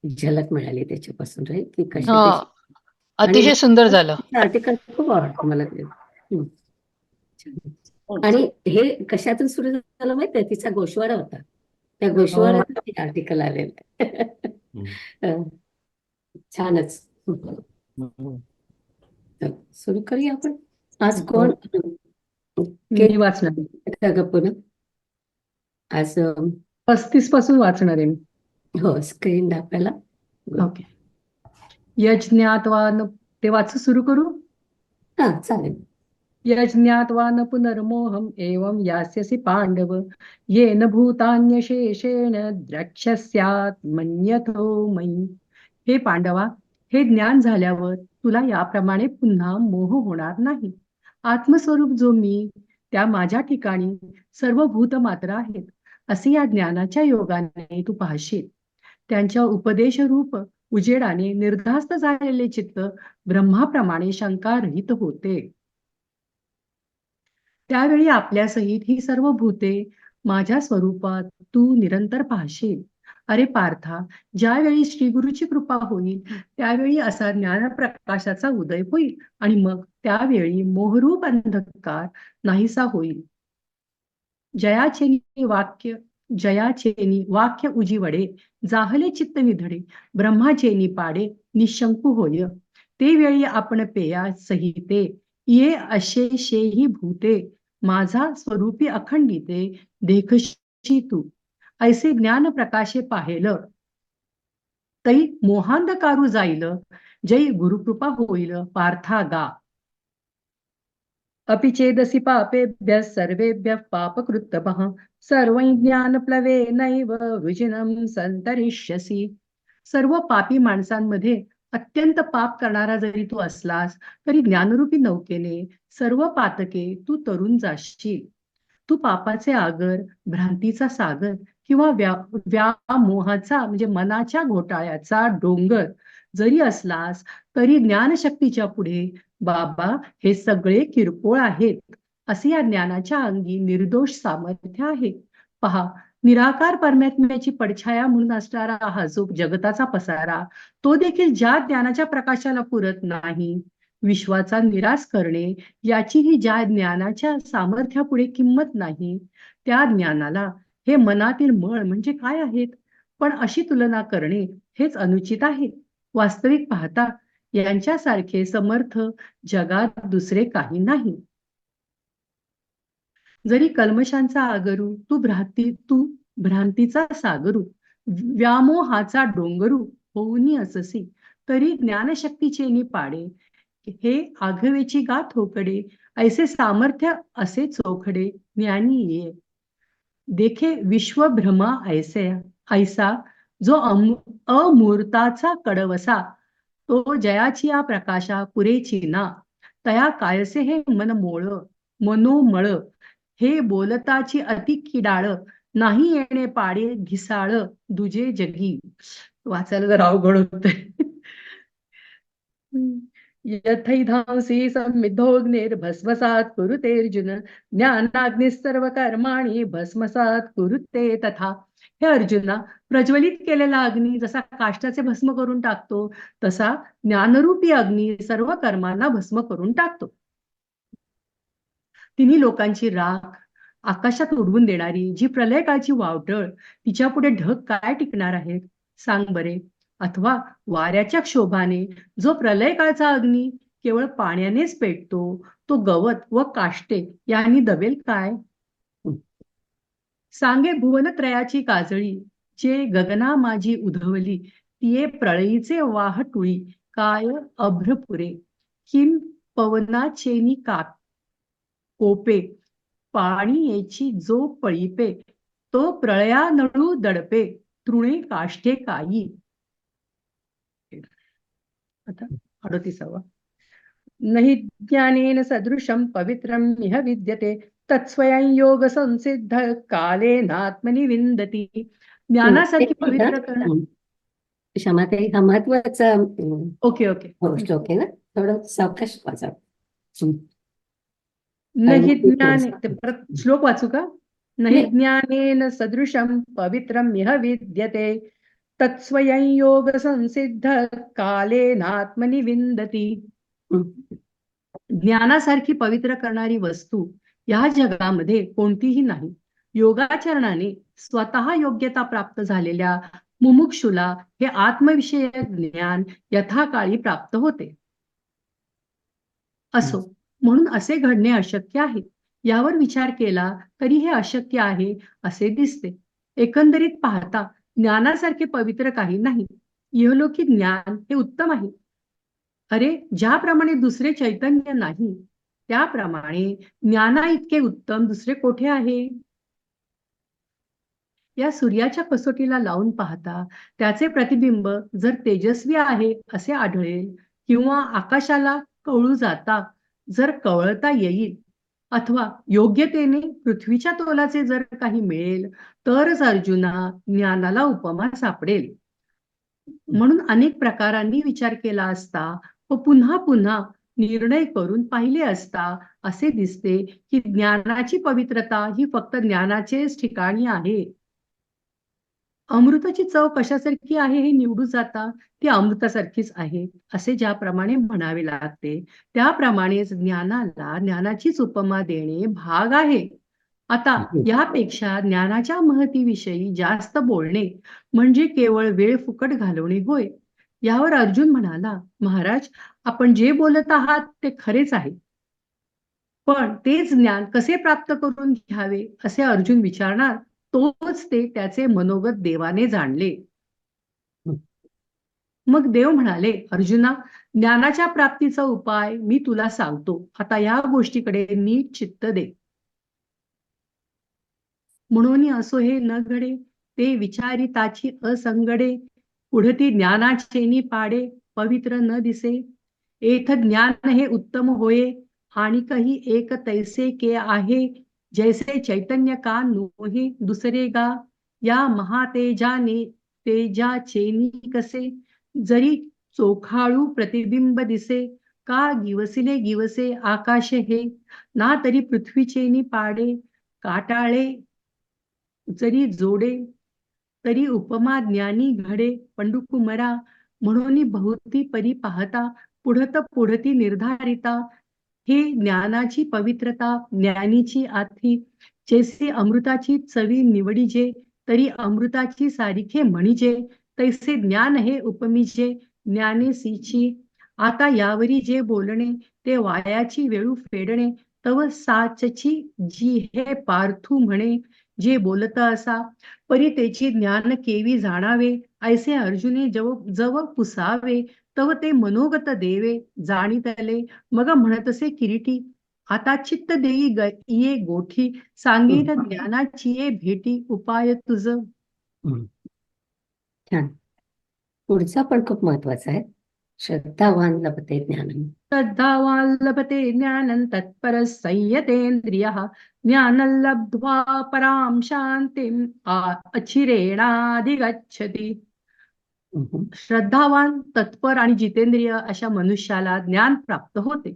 झलक मिळाली त्याच्यापासून, राईट, की कशा हा, अतिशय सुंदर झालं. आर्टिकल खूप आवडतं मला ते. आणि हे कशातून सुरू झालं माहितीये? तिचा गोषवारा होता. त्या गोषवाऱ्यात आर्टिकल आलेलं आहे. छानच. सुरू करूया आपण. आज कोण मी वाचणार. गप्पून आज 35 पासून वाचणार आहे मी. हो, स्क्रीन दाखवायला. ओके. यज्ञात्वा न, ते वाच सुरू करू. हा, चालेल. यज्ञात्वा न पुनर्मोहम एवं यास्यसि पांडव, येन भूतान्यशेषेण द्रक्ष्यस्यात् मन्यथो मयि. हे पांडवा, हे ज्ञान झाल्यावर तुला याप्रमाणे पुन्हा मोह होणार नाही. आत्मस्वरूप जो मी, त्या माझ्या ठिकाणी सर्व भूत मात्र आहेत असे या ज्ञानाच्या योगाने तू पाहशील. त्यांच्या उपदेशरूप उजेडाने निर्धास्त झालेले चित्त ब्रह्माप्रमाणे शंकारहित होते. त्यावेळी आपल्यासहित ही सर्व भूते माझ्या स्वरूपात तू निरंतर पाहशील. अरे पार्था, ज्यावेळी श्री गुरुची कृपा होईल त्यावेळी असा ज्ञानप्रकाशाचा उदय होईल आणि मग त्यावेळी मोहरूप अंधकार नाहीसा होईल. जयाचेनी वाक्य उजिवडे, जाहले चित्त निधडे, ब्रह्माचेनी पाडे निशंकू होय. ते वेळी आपण पेया सहिते, ये अशेषेही भूते, माझा स्वरूपी अखंडिते, देखशी तू. ऐसे ज्ञान प्रकाशे पाहेल, तै मोहांधकारू जाईल, जै गुरुकृपा होईल पार्था गा. अपि चेदसि पापेभ्यः सर्वेभ्यः पापकृत्तमः सर्वं ज्ञानप्लवेनैव वृजिनं संतरिष्यसि. सर्व पापी माणसांमध्ये अत्यंत पाप करणारा जरी तू असलास तरी ज्ञानरूपी नौकेने सर्व पातके तू तरून जाशील. तू पापाचे आगर, भ्रांतीचा सागर किंवा व्यामोहाचा म्हणजे मनाच्या घोटाळ्याचा डोंगर जरी असलास तरी ज्ञानशक्तीच्या पुढे बाबा हे सगळे किरकोळ आहेत, असे या ज्ञानाच्या अंगी निर्दोष सामर्थ्य आहे. पहा, निराकार परमात्म्याची पडछाया म्हणून असणारा हा जो जगताचा पसारा, तो देखील ज्या ज्ञानाच्या प्रकाशाला पुरत नाही, विश्वाचा निराश करणे याची ही ज्या ज्ञानाच्या सामर्थ्यापुढे किंमत नाही, त्या ज्ञानाला हे मनातील मळ म्हणजे काय आहेत. पण अशी तुलना करणे हेच अनुचित आहे. वास्तविक पाहता यांच्यासारखे समर्थ जगात दुसरे काही नाही. जरी कल्मशांचा आगरू तू भ्रांतीचा सागरू, व्यामोहाचा डोंगरू होऊनी अससी, तरी ज्ञानशक्तीचे निपाडे, हे आघवेची गा थोकडे, ऐसे सामर्थ्य असे चोखडे ज्ञानी ये. देखे विश्व भ्रमा ऐसा जो अमूर्ताचा कडवसा, तो जयाची या प्रकाशा पुरेची ना. तया कायसे हे मनोमळ, हे बोलताची अति किडाळ, नाही येणे पाडे घिसाळ दुजे जगी. वाचायला जरा अवघड होतंय. यथैधांसी संविद्धोऽग्निर्भस्मसात् कुरुतेऽर्जुन, ज्ञानाग्निः सर्व कर्माणि भस्मसात् कुरुते तथा. हे अर्जुना, प्रज्वलित केलेला अग्नी जसा काष्टाचे भस्म करून टाकतो, तसा ज्ञानरूपी अग्नी सर्व कर्मांना भस्म करून टाकतो. तिन्ही लोकांची राख आकाशात उडवून देणारी जी प्रलय काळची वावटळ, तिच्या पुढे ढग काय टिकणार आहेत सांग बरे. अथवा वाऱ्याच्या क्षोभाने जो प्रलय काळचा अग्नी केवळ पाण्यानेच पेटतो, तो गवत व काष्टे यांनी दबेल काय. सांगे भुवनत्रयाची काजळी, जे गगना माझी उधवली, तिये प्रळयीचे वाहटुळी काय अभ्रपुरे. किम पवनाचेनी कोपे, पाणी येची जो पळीपे, तो प्रळया नळू दडपे, तृणे काष्ठे काही. आता 38वा. नहि ज्ञानेन सदृशं पवित्रं इह विद्यते, तत्स्वयं योग संसिद्ध कालेनात्मनि विन्दति. ज्ञानासारखी पवित्र करणं. क्षमाताई, हा महत्वाचा ओके श्लोक आहे ना, थोडं सावकाश वाचा. नहि ज्ञाने, परत श्लोक वाचू का. नहि ज्ञानेन सदृशं पवित्रं इह विद्यते, तत्स्वयं योग संसिद्ध कालेनात्मनि विन्दति. ज्ञानासारखी पवित्र करणारी वस्तू या जगामध्ये कोणतीही नाही. योगाचरणाने स्वतः योग्यता प्राप्त झालेल्या मुमुक्षुला हे आत्मविषयक ज्ञान यथाकाळी प्राप्त होते. असो, म्हणून असे घडणे अशक्य आहे. यावर विचार केला तरी हे अशक्य आहे असे दिसते. एकंदरीत पाहता ज्ञानासारखे पवित्र काही नाही. इहलोकी ज्ञान हे उत्तम आहे. अरे, ज्याप्रमाणे दुसरे चैतन्य नाही, त्याप्रमाणे ज्ञाना इतके उत्तम दुसरे कोठे आहे. या सूर्याच्या कसोटीला लावून पाहता त्याचे प्रतिबिंब जर तेजस्वी आहे असे आढळेल, किंवा आकाशाला कवळू जाता जर कवळता येईल, अथवा योग्यतेने पृथ्वीच्या तोलाचे जर काही मिळेल, तरच अर्जुना ज्ञानाला उपमा सापडेल. म्हणून अनेक प्रकारांनी विचार केला असता व पुन्हा पुन्हा निर्णय करून पाहिले असता असे दिसते की ज्ञानाची पवित्रता ही फक्त ज्ञानाचेच ठिकाणी आहे. अमृताची चव कशासारखी आहे हे निवडून जाता ती अमृतासारखीच आहे असे ज्याप्रमाणे म्हणावे लागते, त्याप्रमाणेच ज्ञानाला ज्ञानाचीच उपमा देणे भाग आहे. आता यापेक्षा ज्ञानाच्या महतीविषयी जास्त बोलणे म्हणजे केवळ वेळ फुकट घालवणे होय. यावर अर्जुन म्हणाला, महाराज, आपण जे बोलत आहात ते खरेच आहे, पण तेच ज्ञान कसे प्राप्त करून घ्यावे असे अर्जुन विचारणार, तोच ते त्याचे मनोगत देवाने जाणले. मग देव म्हणाले, अर्जुना, ज्ञानाच्या प्राप्तीचा उपाय मी तुला सांगतो. आता या गोष्टीकडे नीट चित्त दे. म्हणून असो हे न घडे, ते विचारिताची असंगडे, पुढती ज्ञानाचेनी पाडे, पवित्र न दिसे. एथ ज्ञान हे उत्तम होये, आणि काही एक तैसे के आहे, जैसे चैतन्य का नोहे दुसरे गा. या महातेजाने तेजाचेनी कसे, जरी चोखाळू प्रतिबिंब दिसे. का गिवसिले गिवसे आकाश हे, ना तरी पृथ्वीचेनी पाडे. काटाळे जरी जोडे, तरी उपमा ज्ञानी घडे. पंडुकुमरा, म्हणून बहुती परी पाहता, पुढती निर्धारिता. हे ज्ञानाची पवित्रता ज्ञानीची आथी, जैसे अमृताची चवी निवडीजे, तरी अमृताची सारिखे म्हणीजे. तैसे ज्ञान हे उपमीजे ज्ञानेसीची. आता यावरी जे बोलणे ते वायाची वेळू फेडणे. तव साचची जी हे पार्थू म्हणे, जे बोलत असा परी त्याची ज्ञान केवी जाणावे. ऐसे अर्जुने जव पुसावे, तव ते मनोगत देवे जाणीतले. मग म्हणतसे किरीटी, आता चित्त देई ये गोठी, सांगेन ज्ञानाची ये भेटी, उपाय तुझ. छान. पुढचा पण खूप महत्वाचा आहे. श्रद्धावान लभते ज्ञानम. श्रद्धावान लभते ज्ञानं तत्पर संयतेन्द्रियः, ज्ञानं लब्ध्वा परां शांतिं अचिरेणाधिगच्छति. श्रद्धावान, तत्पर आणि जितेंद्रिय अशा मनुष्याला ज्ञान प्राप्त होते.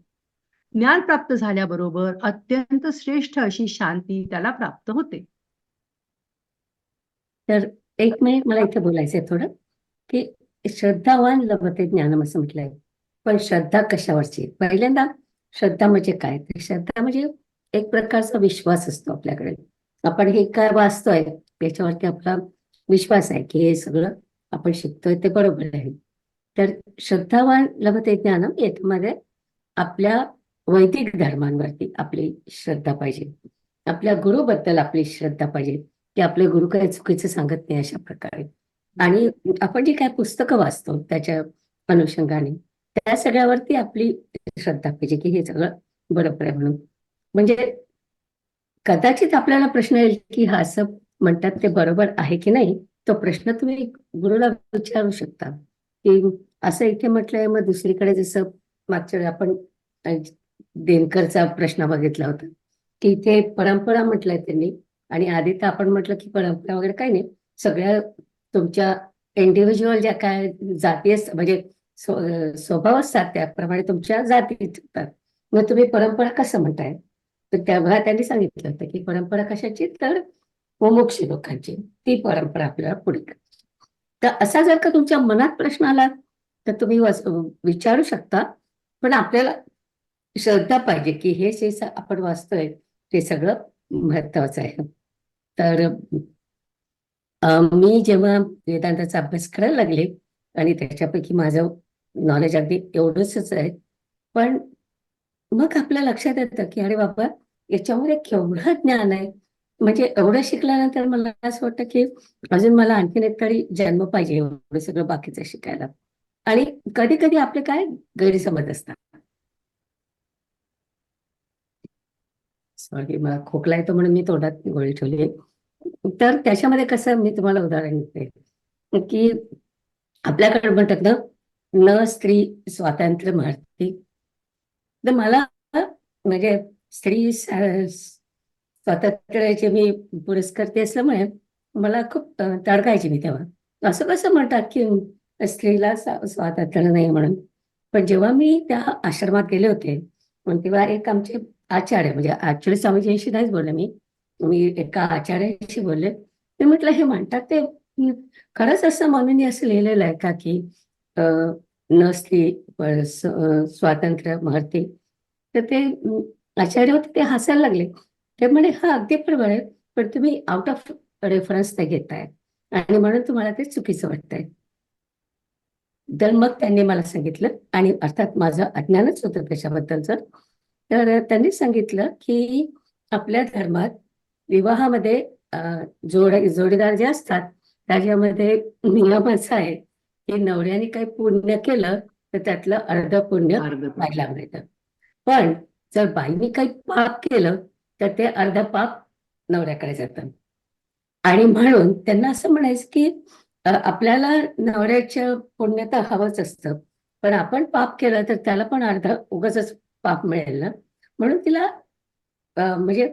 ज्ञान प्राप्त झाल्याबरोबर अत्यंत श्रेष्ठ अशी शांती त्याला प्राप्त होते. तर एक मिनिट मला इथे बोलायचंय थोडं, की श्रद्धावान लभते ज्ञानम असं म्हटलंय. पण श्रद्धा कशावरची? पहिल्यांदा श्रद्धा म्हणजे काय? तर श्रद्धा म्हणजे एक प्रकारचा विश्वास असतो आपल्याकडे. आपण हे काय वाचतोय त्याच्यावरती आपला विश्वास आहे की हे सगळं आपण शिकतोय ते बरोबर आहे. तर श्रद्धावान लभते ज्ञानम याच्यामध्ये आपल्या वैदिक धर्मांवरती आपली श्रद्धा पाहिजे, आपल्या गुरुबद्दल आपली श्रद्धा पाहिजे की आपले गुरु काही चुकीचं सांगत नाही अशा प्रकारे. आणि आपण जी काय पुस्तकं वाचतो त्याच्या अनुषंगाने त्या सगळ्यावरती आपली श्रद्धा पाहिजे की हे सगळं बरोबर आहे म्हणून. म्हणजे कदाचित आपल्याला प्रश्न येईल की हा असं म्हणतात ते बरोबर आहे की नाही. तो प्रश्न तुम्ही गुरुला विचारू शकता की असं इथे म्हटलंय, मग दुसरीकडे जसं मागच्या वेळी आपण देनकरचा प्रश्न बघितला होता की इथे परंपरा म्हटलंय त्यांनी, आणि आधी तर आपण म्हटलं की परंपरा वगैरे काही नाही, सगळ्या तुमच्या इंडिव्हिज्युअल ज्या काय जाती म्हणजे स्वभाव असतात त्याप्रमाणे तुमच्या जाती असतात. मग तुम्ही परंपरा कसं म्हणताय? तर तेव्हा त्यांनी सांगितलं होतं की परंपरा कशाची, तर मुमुक्षू लोकांची ती परंपरा आपल्याला पुढे. तर असा जर का तुमच्या मनात प्रश्न आला तर तुम्ही विचारू शकता, पण आपल्याला श्रद्धा पाहिजे की हे जे आपण वाचतोय ते सगळं महत्वाचं आहे. तर मी जेव्हा वेदांताचा अभ्यास करायला लागले आणि त्याच्यापैकी माझं नॉलेज अगदी एवढंच आहे, पण मग आपल्या लक्षात येतं की अरे बाबा याच्यामध्ये केवढं ज्ञान आहे. म्हणजे एवढं शिकल्यानंतर मला असं वाटतं की अजून मला आणखीन एक तरी जन्म पाहिजे एवढं सगळं बाकीचं शिकायला. आणि कधी कधी आपले काय गैरसमज असतात. सॉरी, मला खोकला येतो म्हणून मी तोंडात गोळी ठेवली. तर त्याच्यामध्ये कसं, मी तुम्हाला उदाहरण देते की आपल्याकडे म्हणतात ना, न स्त्री स्वातंत्र्य मारती. तर मला म्हणजे स्त्री स्वातंत्र्याचे मी पुरस्कर्ते असल्यामुळे मला खूप तडकायची मी तेव्हा. असं कसं म्हणतात की स्त्रीला स्वातंत्र्य नाही म्हणून. पण जेव्हा मी त्या आश्रमात गेले होते, पण तेव्हा एक आमचे आचार्य, म्हणजे ऍक्च्युली स्वामीजींशी नाहीच बोलले मी एका आचार्याशी बोलले. ते म्हटलं, हे म्हणतात ते खरंच असं म्हणून असं लिहिलेलं आहे का की न स्त्री स्वातंत्र्य महर्ती? तर ते आचार्य होते, ते हसायला लागले. ते म्हणे, हा अगदी बरोबर आहे, पण तुम्ही आउट ऑफ रेफरन्स ते घेताय आणि म्हणून तुम्हाला ते चुकीचं वाटतंय. तर मग त्यांनी मला सांगितलं, आणि अर्थात माझं अज्ञानच होतं त्याच्याबद्दलचं. तर त्यांनी सांगितलं की आपल्या धर्मात विवाहामध्ये जोडीदार जे असतात त्याच्यामध्ये नियम असा आहे की नवऱ्याने काही पुण्य केलं तर त्यातलं अर्ध पुण्य बाईला मिळतं. पण जर बाईने काही पाप केलं तर ते अर्ध पाप नवऱ्याकडे जातं. आणि म्हणून त्यांना असं म्हणायचं की आपल्याला नवऱ्याचं पुण्य तर हवंच असतं, पण आपण पाप केलं तर त्याला पण अर्ध उगाचच पाप मिळेल ना. म्हणून तिला म्हणजे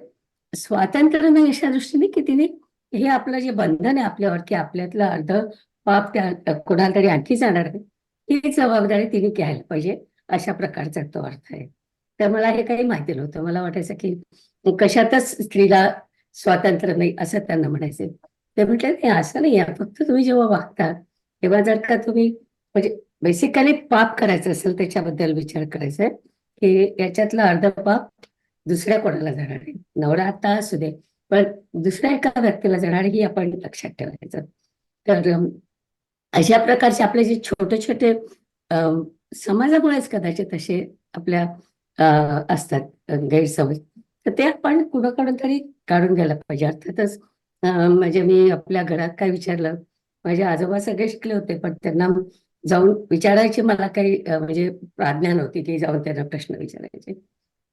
स्वातंत्र्य नाही अशा दृष्टीने की तिने हे आपलं जे बंधन आहे आपल्यावर की आपल्यातलं अर्ध पाप त्या कोणाला तरी आणखी जाणार आहे, ही जबाबदारी तिने घ्यायला पाहिजे, अशा प्रकारचा तो अर्थ आहे. तर मला हे काही माहिती नव्हतं. मला वाटायचं की कशातच स्त्रीला स्वातंत्र्य नाही असं त्यांना म्हणायचे. ते म्हटलं, नाही असं नाही आहे, फक्त तुम्ही जेव्हा वागता तेव्हा जर का तुम्ही म्हणजे बेसिकली पाप करायचं असेल त्याच्याबद्दल विचार करायचा आहे की याच्यातलं अर्ध पाप दुसऱ्या कोणाला जाणार आहे. नवरा आता असू दे, पण दुसऱ्या एका व्यक्तीला जाणार ही आपण लक्षात ठेवायचं. तर अशा प्रकारचे आपले जे छोटे छोटे समाजामुळेच कदाचित असे आपल्या असतात गैरसमज, तर ते आपण कुणाकडून तरी काढून घ्यायला पाहिजे. अर्थातच म्हणजे मी आपल्या घरात काय विचारलं, माझे आजोबा सगळे शिकले होते, पण त्यांना जाऊन विचारायची मला काही म्हणजे प्राज्ञा नव्हती की जाऊन त्यांना प्रश्न विचारायचे.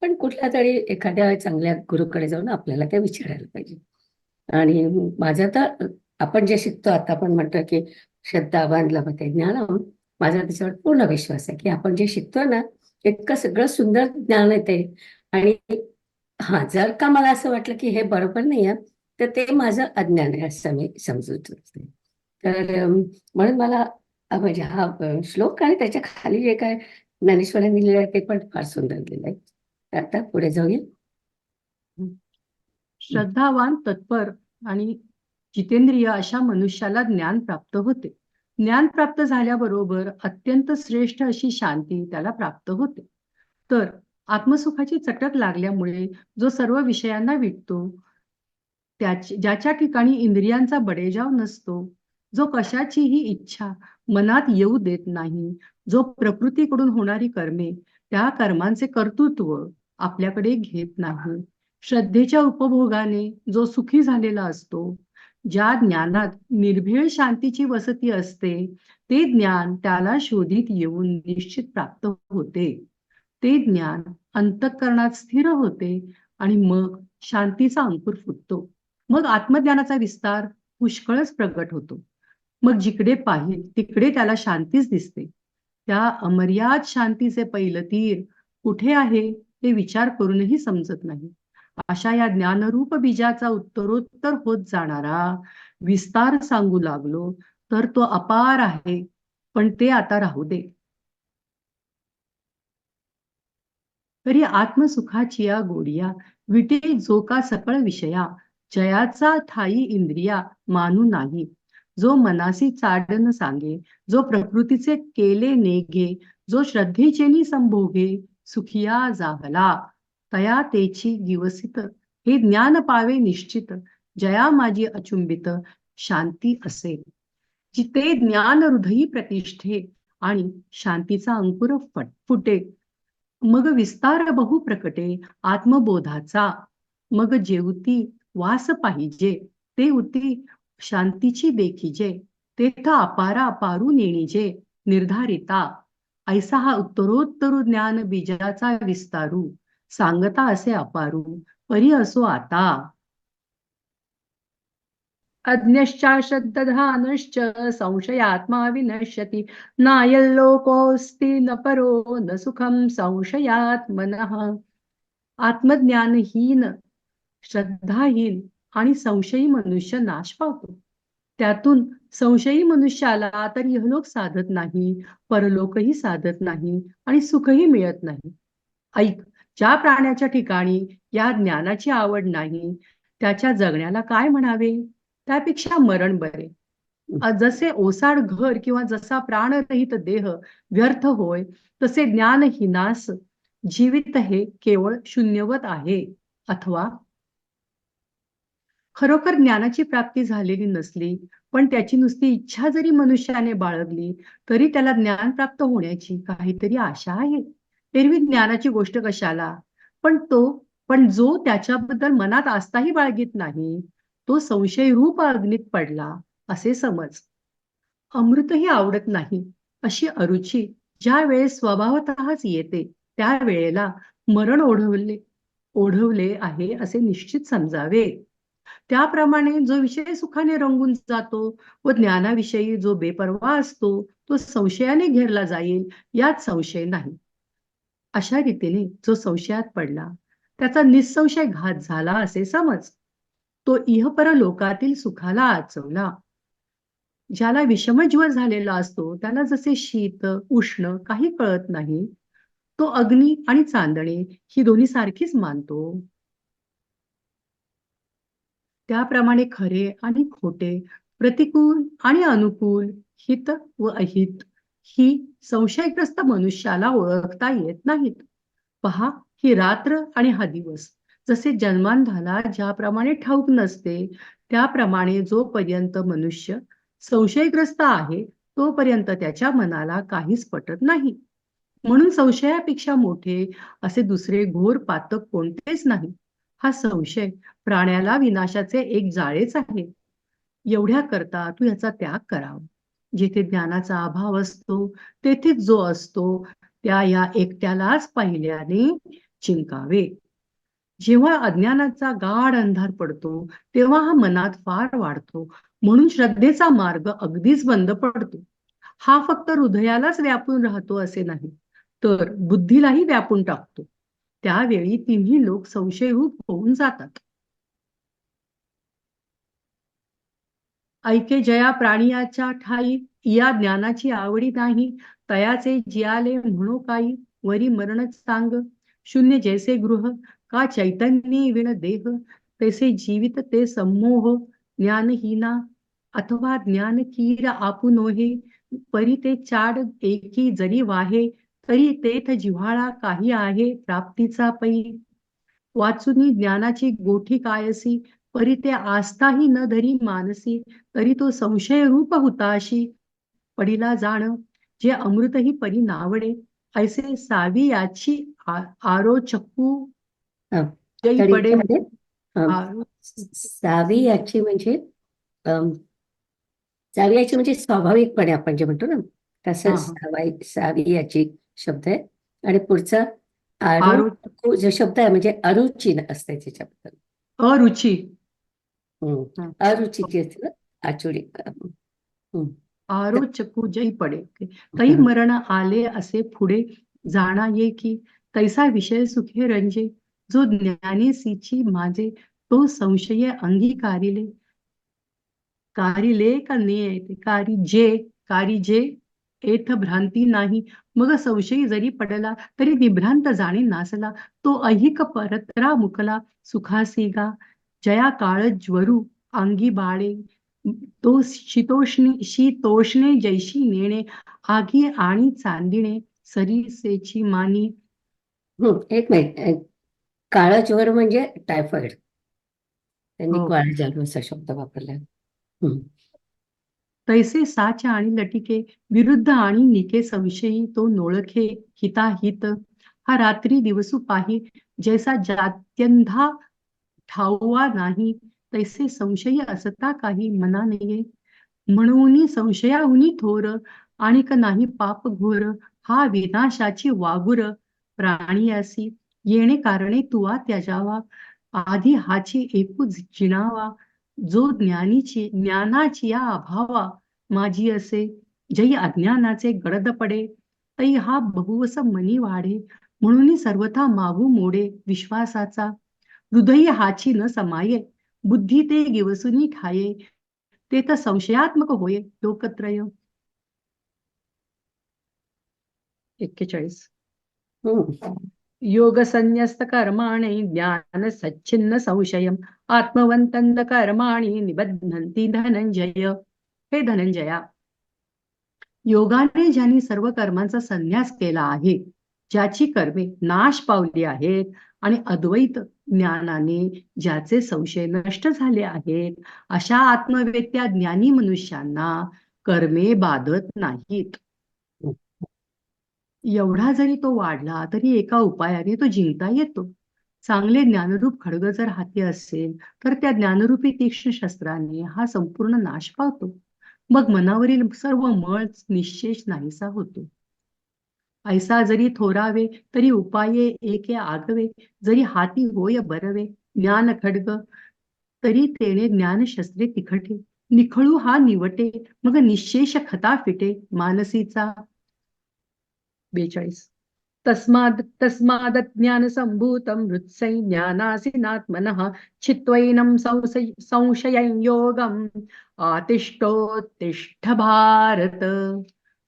पण कुठल्या तरी एखाद्या चांगल्या गुरुकडे जाऊन आपल्याला ते विचारायला पाहिजे. आणि माझं तर आपण जे शिकतो आता आपण म्हणतो की श्रद्धा बांधला होते ज्ञानम, माझा त्याच्यावर पूर्ण विश्वास आहे की आपण जे शिकतो ना इतकं सगळं सुंदर ज्ञान येते. आणि हा जर का मला असं वाटलं की हे बरोबर नाही आहे तर ते माझं अज्ञान आहे असं मी समजत असते. तर म्हणून मला म्हणजे हा श्लोक आणि त्याच्या खाली जे काय ज्ञानेश्वरांनी लिहिलं आहे ते पण फार सुंदर लिहिलं आहे. आता पुढे जाऊया. श्रद्धावान, तत्पर आणि जितेंद्रिय अशा मनुष्याला ज्ञान प्राप्त होते. ज्ञान प्राप्त झाल्याबरोबर अत्यंत श्रेष्ठ अशी शांती त्याला प्राप्त होते. तर आत्मसुखाची चटक लागल्यामुळे जो सर्व विषयांना विटतो, ज्याच्या ठिकाणी इंद्रियांचा बडेजाव नसतो, जो कशाचीही इच्छा मनात येऊ देत नाही, जो प्रकृतीकडून होणारी कर्मे त्या कर्मांचे कर्तृत्व आपल्याकडे घेत नाही, श्रद्धेच्या उपभोगाने जो सुखी झालेला असतो, ज्या ज्ञानात निर्भीळ शांतीची वसती असते, ते ज्ञान त्याला शोधित येऊन निश्चित प्राप्त होते. ते ज्ञान अंतःकरणात स्थिर होते आणि मग शांतीचा अंकुर फुटतो. मग आत्मज्ञानाचा विस्तार पुष्कळच प्रगट होतो. मग जिकडे पाहिल तिकडे त्याला शांतीच दिसते. त्या अमर्याद शांतीचे पैलतीर कुठे आहे हे विचार करूनही समजत नाही. अशा या ज्ञानरूप बीजाचा उत्तरोत्तर होत जाणारा विस्तार सांगू लागलो तर तो अपार आहे, पण ते आता राहू दे. तरी आत्मसुखाची या गोडिया विटे जो का सकळ विषया, जयाचा ठाई इंद्रिया मानू नाही. जो मनासी चाडन सांगे, जो प्रकृतीचे केले नेगे, जो श्रद्धेचेनी संभोगे, सुखिया जाहला तया तेची दिवसित. हे ज्ञान पावे निश्चित, जया माझी अचुंबित शांती असे. जिथे ज्ञान हृदयी प्रतिष्ठे आणि शांतीचा अंकुर फुटे, मग विस्तार बहु प्रकटे आत्मबोधाचा. मग जेवती वास पाहिजे ते उती शांतीची देखीजे, तेथ अपारा अपारू नेणीजे निर्धारिता. ऐसा हा उत्तरोत्तर ज्ञान बीजाचा विस्तारू, सांगता असे अपारू परी असो आता. अज्ञश्चा श्रद्धानश्च संशयात्मा विनश्यति, नायल्लोकोऽस्ति न परो न सुखम संशयात्मनः. आत्मज्ञानहीन, श्रद्धाहीन आणि संशयी मनुष्य नाश पावतो. त्यातून संशयी मनुष्याला तर इहलोक साधत नाही, परलोकही साधत नाही आणि सुखही मिळत नाही. ऐक, ज्या प्राण्याच्या ठिकाणी या ज्ञानाची आवड नाही, त्याच्या जगण्याला काय म्हणावे? त्यापेक्षा मरण बरे. जसे ओसाड घर किंवा जसा प्राणरहित देह व्यर्थ होय, तसे ज्ञानहीनास जीवित हे केवळ शून्यवत आहे. अथवा खरोखर ज्ञानाची प्राप्ती झालेली नसली, पण त्याची नुसती इच्छा जरी मनुष्याने बाळगली, तरी त्याला ज्ञान प्राप्त होण्याची काहीतरी आशा आहे. एरवी ज्ञानाची गोष्ट कशाला? पण जो त्याच्याबद्दल मनात आस्थाही बाळगीत नाही, तो संशयरूप अग्नीत पडला असे समज. अमृतही आवडत नाही अशी अरुची ज्या वेळेस स्वभावतःच येते, त्या वेळेला मरण ओढवले आहे असे निश्चित समजावे. त्याप्रमाणे जो विषय सुखाने रंगून जातो व ज्ञानाविषयी जो बेपर्वा असतो, तो संशयाने घेरला जाईल यात संशय नाही. अशा रीतीने जो संशयात पडला, त्याचा निसंशय घात झाला असे समज. तो इहपर लोकातील सुखाला आचवला. ज्याला विषमज्वर झालेला असतो, त्याला जसे शीत उष्ण काही कळत नाही, तो अग्नी आणि चांदणे ही दोन्ही सारखीच मानतो. त्याप्रमाणे खरे आणि खोटे, प्रतिकूल आणि अनुकूल, हित व अहित ही संशयग्रस्त मनुष्याला ओळखता येत नाहीत. पहा, ही रात्र आणि हा दिवस जसे जन्मांधाला ज्याप्रमाणे ठाऊक नसते, त्याप्रमाणे जोपर्यंत मनुष्य संशयग्रस्त आहे, तोपर्यंत त्याच्या मनाला काहीच पटत नाही. म्हणून संशयापेक्षा मोठे असे दुसरे घोर पातक कोणतेच नाही. हा संशय प्राण्याला विनाशाचे एक जाळेच आहे. एवढ्या करता तू याचा त्याग करावा. जेथे ज्ञानाचा अभाव असतो, तेथेच जो असतो त्या या एकट्यालाच पाहिल्याने चिंकावे. जेव्हा अज्ञानाचा गाढ अंधार पडतो, तेव्हा हा मनात फार वाढतो, म्हणून श्रद्धेचा मार्ग अगदीच बंद पडतो. हा फक्त हृदयालाच व्यापून राहतो असे नाही, तर बुद्धीलाही व्यापून टाकतो. त्यावेळी तिन्ही लोक संशयरूप होऊन जातात. ऐके जया प्राणियाच्या ठाई, या ज्ञानाची आवडी नाही, तयाचे जियाले म्हणू काही, वरी मरणच सांग. शून्य जैसे गृह, का चैतन्य विण देह, तैसे जीवित ते सम्मोह. ज्ञानहीना अथवा ज्ञान कीर आपुनोहे, परी ते चाड एकी जरी वाहे, तरी तेथ जिव्हाळा काही आहे प्राप्तीचा पै. वाचुनी ज्ञानाची गोठी कायसी, परी ते आस्थाही न धरी मानसी, तरी तो संशयरूप हुताशी पडिला जाण. जे अमृतही परी नावडे, ऐसे सावी याची आरोचकू हा. जई तर पडे. याच्यामध्ये आरो- सावी याची म्हणजे सावी याची म्हणजे स्वाभाविकपणे आपण जे म्हणतो ना, तसं हा, हा. सावी याची शब्द आहे. आणि पुढचा आरो जो शब्द आहे म्हणजे अरुची असते त्याच्याबद्दल. अरुची. अरुचीची असते ना, आचुरी. आरोचकू जई पडे. तै मरण आले असे पुढे जाणा ये की, तैसा विषय सुखे रंजे, जो ज्ञानेसीची माझे, तो संशय अंगीकारिले. कारिले का ने येते, कारिजे एथ भ्रांती नाही. मग संशयी जरी पडला तरी विभ्रांत जाणे नासला. तो ऐहिक परत्रा मुकला सुखासीगा, जया काळ ज्वरू अंगी बाळे. तो शीतोष्णे जैशी नेणे, आगी आणि चांदिणे सरीसेची मानी. एक मिनिट. काळा ज्वर म्हणजे टायफॉइड. त्यांनी हो. काळा जादू असा शब्द वापरला. तैसे साच आणि लटिके, विरुद्ध आणि निके संशयी तो नोळखे हिताहित. हा रात्री दिवसू पाही, जैसा जात्यंधा ठाऊवा नाही, तैसे संशयी असता काही मना नये. म्हणून संशयाहुनी थोर, आणिक नाही पाप घोर. हा विनाशाची वागुर प्राणियासी, येणे कारणे तुवा त्याजावा. आधी हाची एकूच जिणावा, जो ज्ञानाची या अभावा माझी असे. जै अज्ञानाचे गडद पडे, तै हा बहुवस मनी वाढे. म्हणून सर्वथा मागू मोडे विश्वासाचा. हृदय हाची न समाये, बुद्धी ते गिवसुनी ठाये. ते तर संशयात्मक होय लोकत्रय. 41. योग संन्यस्त कर्माणि ज्ञान सच्छिन्न संशयम आत्मवंतंद कर्माणि निबध्नन्ति धनंजय. हे धनंजया, योगाने ज्यांनी सर्व कर्मांचा संन्यास केला आहे, ज्याची कर्मे नाश पावली आहेत आणि अद्वैत ज्ञानाने ज्याचे संशय नष्ट झाले आहेत, अशा आत्मवेत्या ज्ञानी मनुष्यांना कर्मे बाधत नाहीत. एवढा जरी तो वाढला तरी एका उपायाने तो जिंकता येतो. चांगले ज्ञानरूप खड्ग जर हाती असेल तर त्या ज्ञानरूपी तीक्ष्ण शस्त्राने हा संपूर्ण नाश पावतो. मग मनावरील सर्व मळ निश्चेष नाहीसा होतो. ऐसा जरी थोरावे तरी उपाये एके आगवे, जरी हाती होय बरवे ज्ञान खड्ग, तरी तेने ज्ञानशस्त्रे तिखटे. निखळू हा निवटे, मग निश्शेष खता फिटे मानसीचा. 42. तस्माद ज्ञान संभूतम हृत्सै ज्ञानासीनात्मनः चित्वैनं संशयं योगम आतिष्ठोत्तिष्ठ भारत.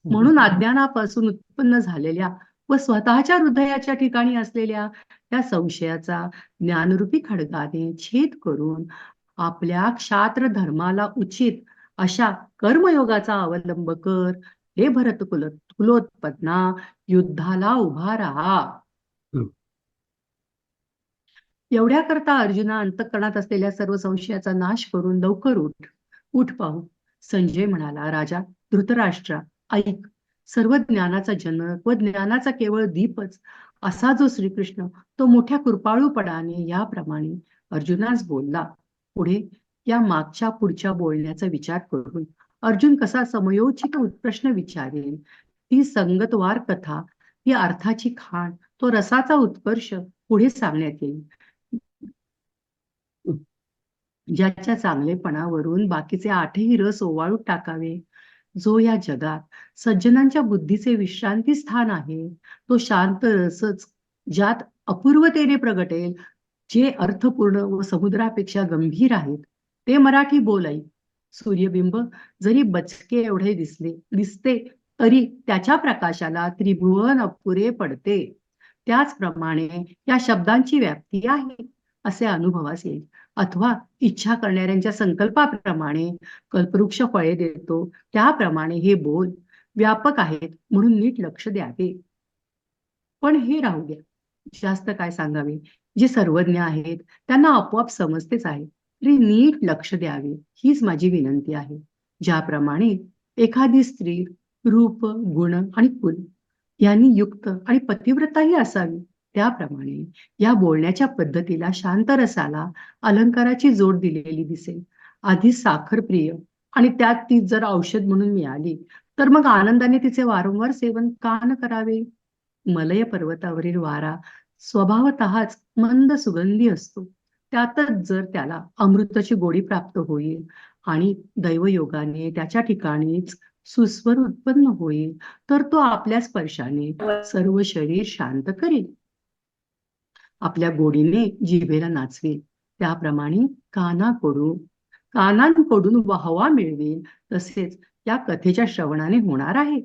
म्हणून अज्ञानापासून उत्पन्न झालेल्या व स्वतःच्या हृदयाच्या ठिकाणी असलेल्या त्या संशयाचा ज्ञानरूपी खड्गाने छेद करून आपल्या क्षात्र धर्माला उचित अशा कर्मयोगाचा अवलंब कर. हे भरत कुलोत्पन्ना, युद्धाला उभा राहा. एवढ्या करता अर्जुना अंतःकरणात असलेल्या सर्व संशयाचा नाश करून लवकर उठ पाहू. संजय म्हणाला, राजा धृतराष्ट्रा, ऐक. सर्व ज्ञानाचा जनक व ज्ञानाचा केवळ दीपच असा जो श्रीकृष्ण, तो मोठ्या कृपाळूपणाने याप्रमाणे अर्जुनास बोलला. पुढे या मागच्या पुढच्या बोलण्याचा विचार करून अर्जुन कसा समयोचित प्रश्न विचारेल, ती संगतवार कथा, ती अर्थाची खाण, तो रसाचा उत्कर्ष पुढे सांगण्यात येईल. ज्याच्या चांगलेपणावरून बाकीचे 8ही रस ओवाळून टाकावे. जो या जगात सज्जनांच्या बुद्धीचे विश्रांती स्थान आहे, तो शांत रसच ज्यात अपूर्वतेने प्रगटेल, जे अर्थपूर्ण व समुद्रापेक्षा गंभीर आहेत, ते मराठी बोलाई. सूर्यबिंब जरी बचके एवढे दिसते तरी त्याच्या प्रकाशाला त्रिभुवन अपुरे पडते. त्याचप्रमाणे या शब्दांची व्याप्ती आहे असे अनुभवास येईल. अथवा इच्छा करणाऱ्यांच्या संकल्पाप्रमाणे कल्पवृक्ष फळे देतो, त्याप्रमाणे हे बोल व्यापक आहेत म्हणून नीट लक्ष द्यावे. पण हे राहू द्या, जास्त काय सांगावे. जे सर्वज्ञ आहेत त्यांना आपोआप समजतेच आहे, तरी नीट लक्ष द्यावे हीच माझी विनंती आहे. ज्याप्रमाणे एखादी स्त्री रूप, गुण आणि कुल यांनी युक्त आणि पतिव्रताही असावी, त्याप्रमाणे या बोलण्याच्या पद्धतीला शांत रसाला अलंकाराची जोड दिलेली दिसेल. आधी साखर प्रिय आणि त्यात ती जर औषध म्हणून मिळाली तर मग आनंदाने तिचे वारंवार सेवन का न करावे. मलय पर्वतावरील वारा स्वभावतःच मंद सुगंधी असतो. त्यातच जर त्याला अमृताची गोडी प्राप्त होईल आणि दैवयोगाने त्याच्या ठिकाणीच सुस्वर उत्पन्न होईल, तर तो आपल्या स्पर्शाने सर्व शरीर शांत करेल, आपल्या गोडीने जिभेला नाचवेल. त्याप्रमाणे कानांकडून वाहवा मिळवेल. तसेच या कथेच्या श्रवणाने होणार आहे.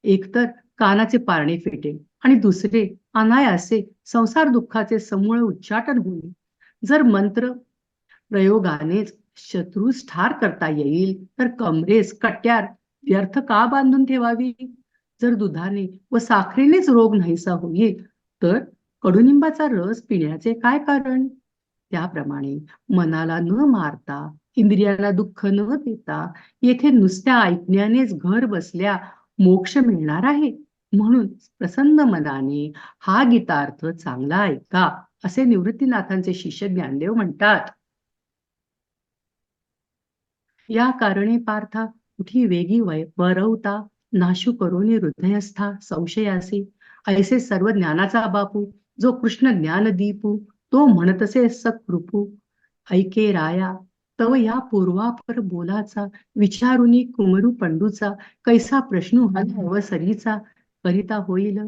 एकतर कानाचे पारणे फिटेल आणि दुसरे अनायासे संसार दुःखाचे समूळ उच्चाटन होईल. जर मंत्र प्रयोगानेच शत्रूस ठार करता येईल तर कमरेस कट्यार व्यर्थ का बांधून ठेवावी. जर दुधाने व साखरेनेच रोग नाहीसा होईल तर कडुनिंबाचा रस पिण्याचे काय कारण. त्याप्रमाणे मनाला न मारता, इंद्रियांना दुःख न देता येथे नुसत्या ऐकण्यानेच घर बसल्या मोक्ष मिळणार आहे. म्हणून प्रसन्न मनाने हा गीतार्थ चांगला ऐका, असे निवृत्तीनाथांचे शिष्य ज्ञानदेव म्हणतात. या कारणे पार्था कुठी वेगी वरवता, नाशू करोनी हृदयस्था संशयासी. ऐसे सर्व ज्ञानाचा बापू जो कृष्ण ज्ञान दीपू, तो म्हणतसे सकृपू. ऐके राया तव या पूर्वापर बोलाचा, विचारुनी कुमरू पंडूचा, कैसा प्रश्न अवसरीचा करिता होईल.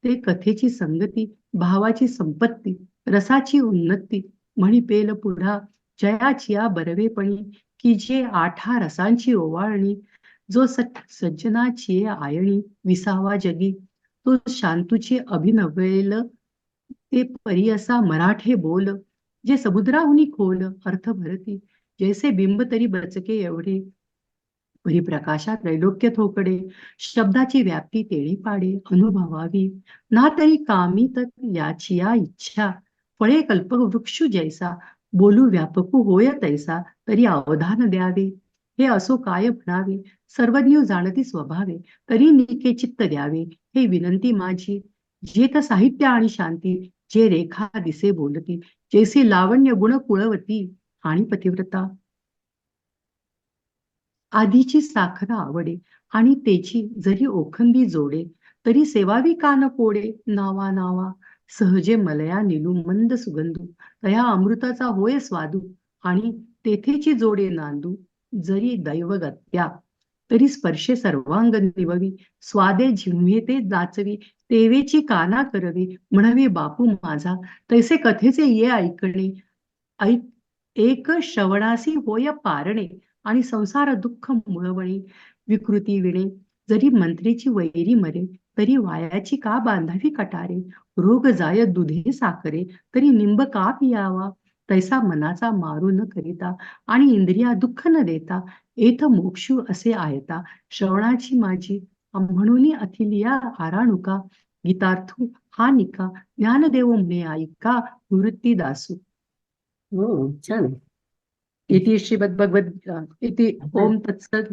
ते कथेची संगती, भावाची संपत्ती, रसाची उन्नती, म्हणी पेल पुढा, जयाची या बरवेपणी, की जे आठा रसांची ओवाळणी, जो सज्जनाची आयणी, विसावा जगी, तो शांतूचे अभिनवेल ते परी असा मराठे बोल, जे समुद्राहुनी खोल अर्थ भरती, जैसे बिंब तरी बचके एवढे, परिप्रकाशात त्रैलोक्य थोकडे, शब्दाची व्याप्ती तेळी पाडे अनुभवावी, ना तरी कामी तर याची या इच्छा, फळे कल्पवृक्षु जैसा, बोलू व्यापकू होय तैसा, तरी अवधान द्यावे, हे असो काय म्हणावे, सर्वज्ञ जाणती स्वभावे, तरी निके चित्त द्यावे, हे विनंती माझी, जेथ साहित्य आणि शांती, जे रेखा दिसे बोलती, जैसी लावण्य गुण कुळवती आणि पतिव्रता, आधीची साखर आवडे आणि तेची जरी ओखंदी जोडे, तरी सेवावी कान कोडे नावा नावा, सहजे मलया निलू मंद सुगंधू, तया अमृताचा होय स्वादू, आणि तेथेची जोडे नांदू, जरी दैवगत्या, तरी स्पर्शे सर्वांग निववी, स्वादे जिव्हे ते नाचवी, तेवेची काना करवी, म्हणवी बापू माझा, तैसे कथेचे ये ऐकणे, ऐक एक श्रवणासी होय पारणे, आणि संसार दुःख मुळवणे, विकृती विणे, जरी मंत्रीची वैरी मरे, तरी वायाची का बांधावी कटारे, रोग जाय दुधे साखरे, तरी निंब का पियावा, तैसा मनाचा मारू न करिता, आणि इंद्रिया दुःख न देता, एथ मोक्षू असे आयता, श्रवणाची माझी म्हणून अथिलिया आराणुका, गीतार्थू हा निका, ज्ञानदेव म्हणे ऐका, वृत्ती दासू. छान. इति श्रीमद्भगवद इति ओम तत्सत्.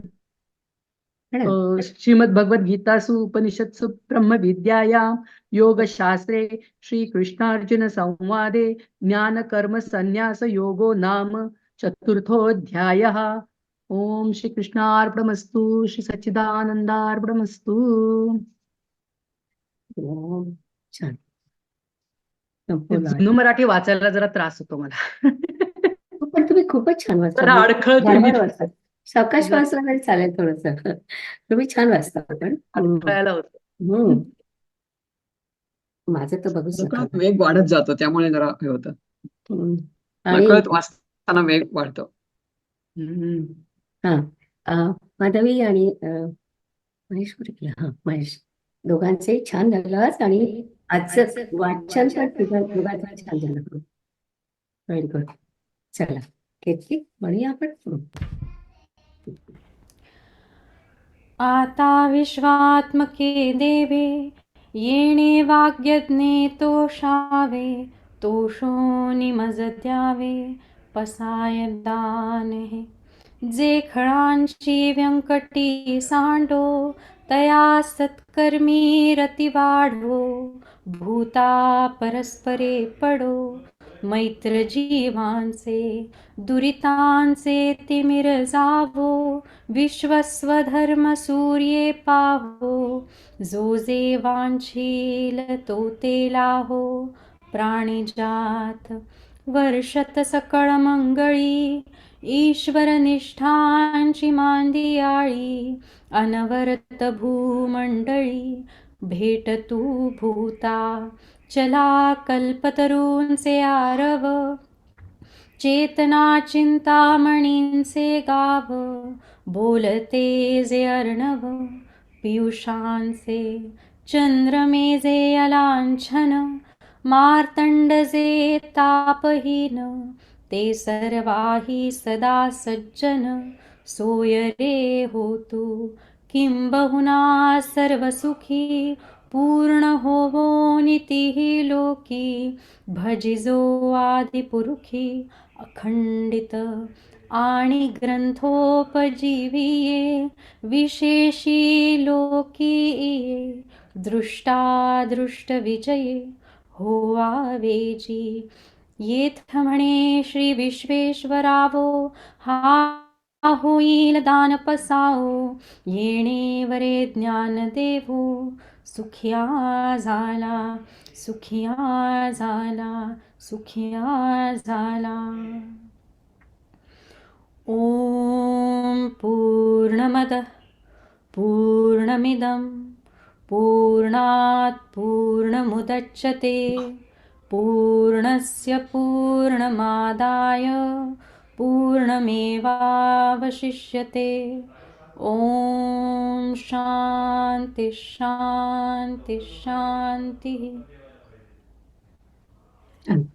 मॅडम, श्रीमद्भगवद्गीतासु उपनिषत्सु ब्रह्मविद्यायां योगशास्त्रे श्रीकृष्णार्जुन संवादे ज्ञानकर्म संन्यास योगो नाम चतुर्थोऽध्यायः. ओम श्रीकृष्णार्पणमस्तु. श्री सच्चिदानंदार्पणमस्तु. छान. ते संपवलं. जुनं मराठी वाचायला जरा त्रास होतो मला. पण तुम्ही खूपच छान वाचता. जरा अडखळते मी. बरोबर वाचतात. सावकाश वाचला तरी चालेल थोडस. तुम्ही छान वाचता पण. अडखळायला होतं. माझं तर बघूच नका. नकळत वेग वाढत जातो, त्यामुळे जरा हे होतं. आणि नकळत वाचताना वेग वाढतो. माधवी आणि महेश कुठे गेला? हा, महेश. दोघांचे छान झालं आज, आणि आजचं वाचन पण दोघांचं छान झालं. Very good. चला घेतली म्हणूया आपण. आता विश्वात्मके देवे येणे वाग्यज्ञे तोषावे, तोषो निमज द्यावे पसाय दानहे, जे खळांची व्यंकटी सांडो, तया सत्कर्मी रती वाढो, भूता परस्परे पडो, मैत्र जीवांचे दुरितांचे तिमिर जावो, विश्वस्वधर्म सूर्ये पाहो, जो जे वांछील तो ते लाहो, प्राणिजात वर्षत सकळ मंगळी, ईश्वर निष्ठांची मांदियाळी, अनवरत भूमंडळी, भेट तू भूता चला कल्पतरूंचे आरव, चेतना चिंतामणींचे गाव, बोलते जे अर्णव पियुषांचे, चंद्रमे जे अलांछन, मार्तंड जे तापहीन, ते सर्वाही सदा सज्जन, सोय रे होतु किंबहुना सर्वसुखी, पूर्ण होवो नितीहि लोकी, भजिजो आदिपुरुखी, अखंडित आणि ग्रंथोपजीविये, विशेषी लोकी दृष्टादृष्ट विजये, होवावेजी येथ म्हणे श्री विश्वेश्वरावो, हा होईल दान पसाओ, येणे वरे ज्ञान देवो, सुखिया झाला, सुखिया झाला, सुखिया झाला. ओम पूर्णमदः पूर्णमिदं पूर्णात् पूर्णमुदच्यते, पूर्णस्य पूर्णमादाय पूर्णमेवावशिष्यते. ॐ शान्ति शान्ति शान्तिः. छान.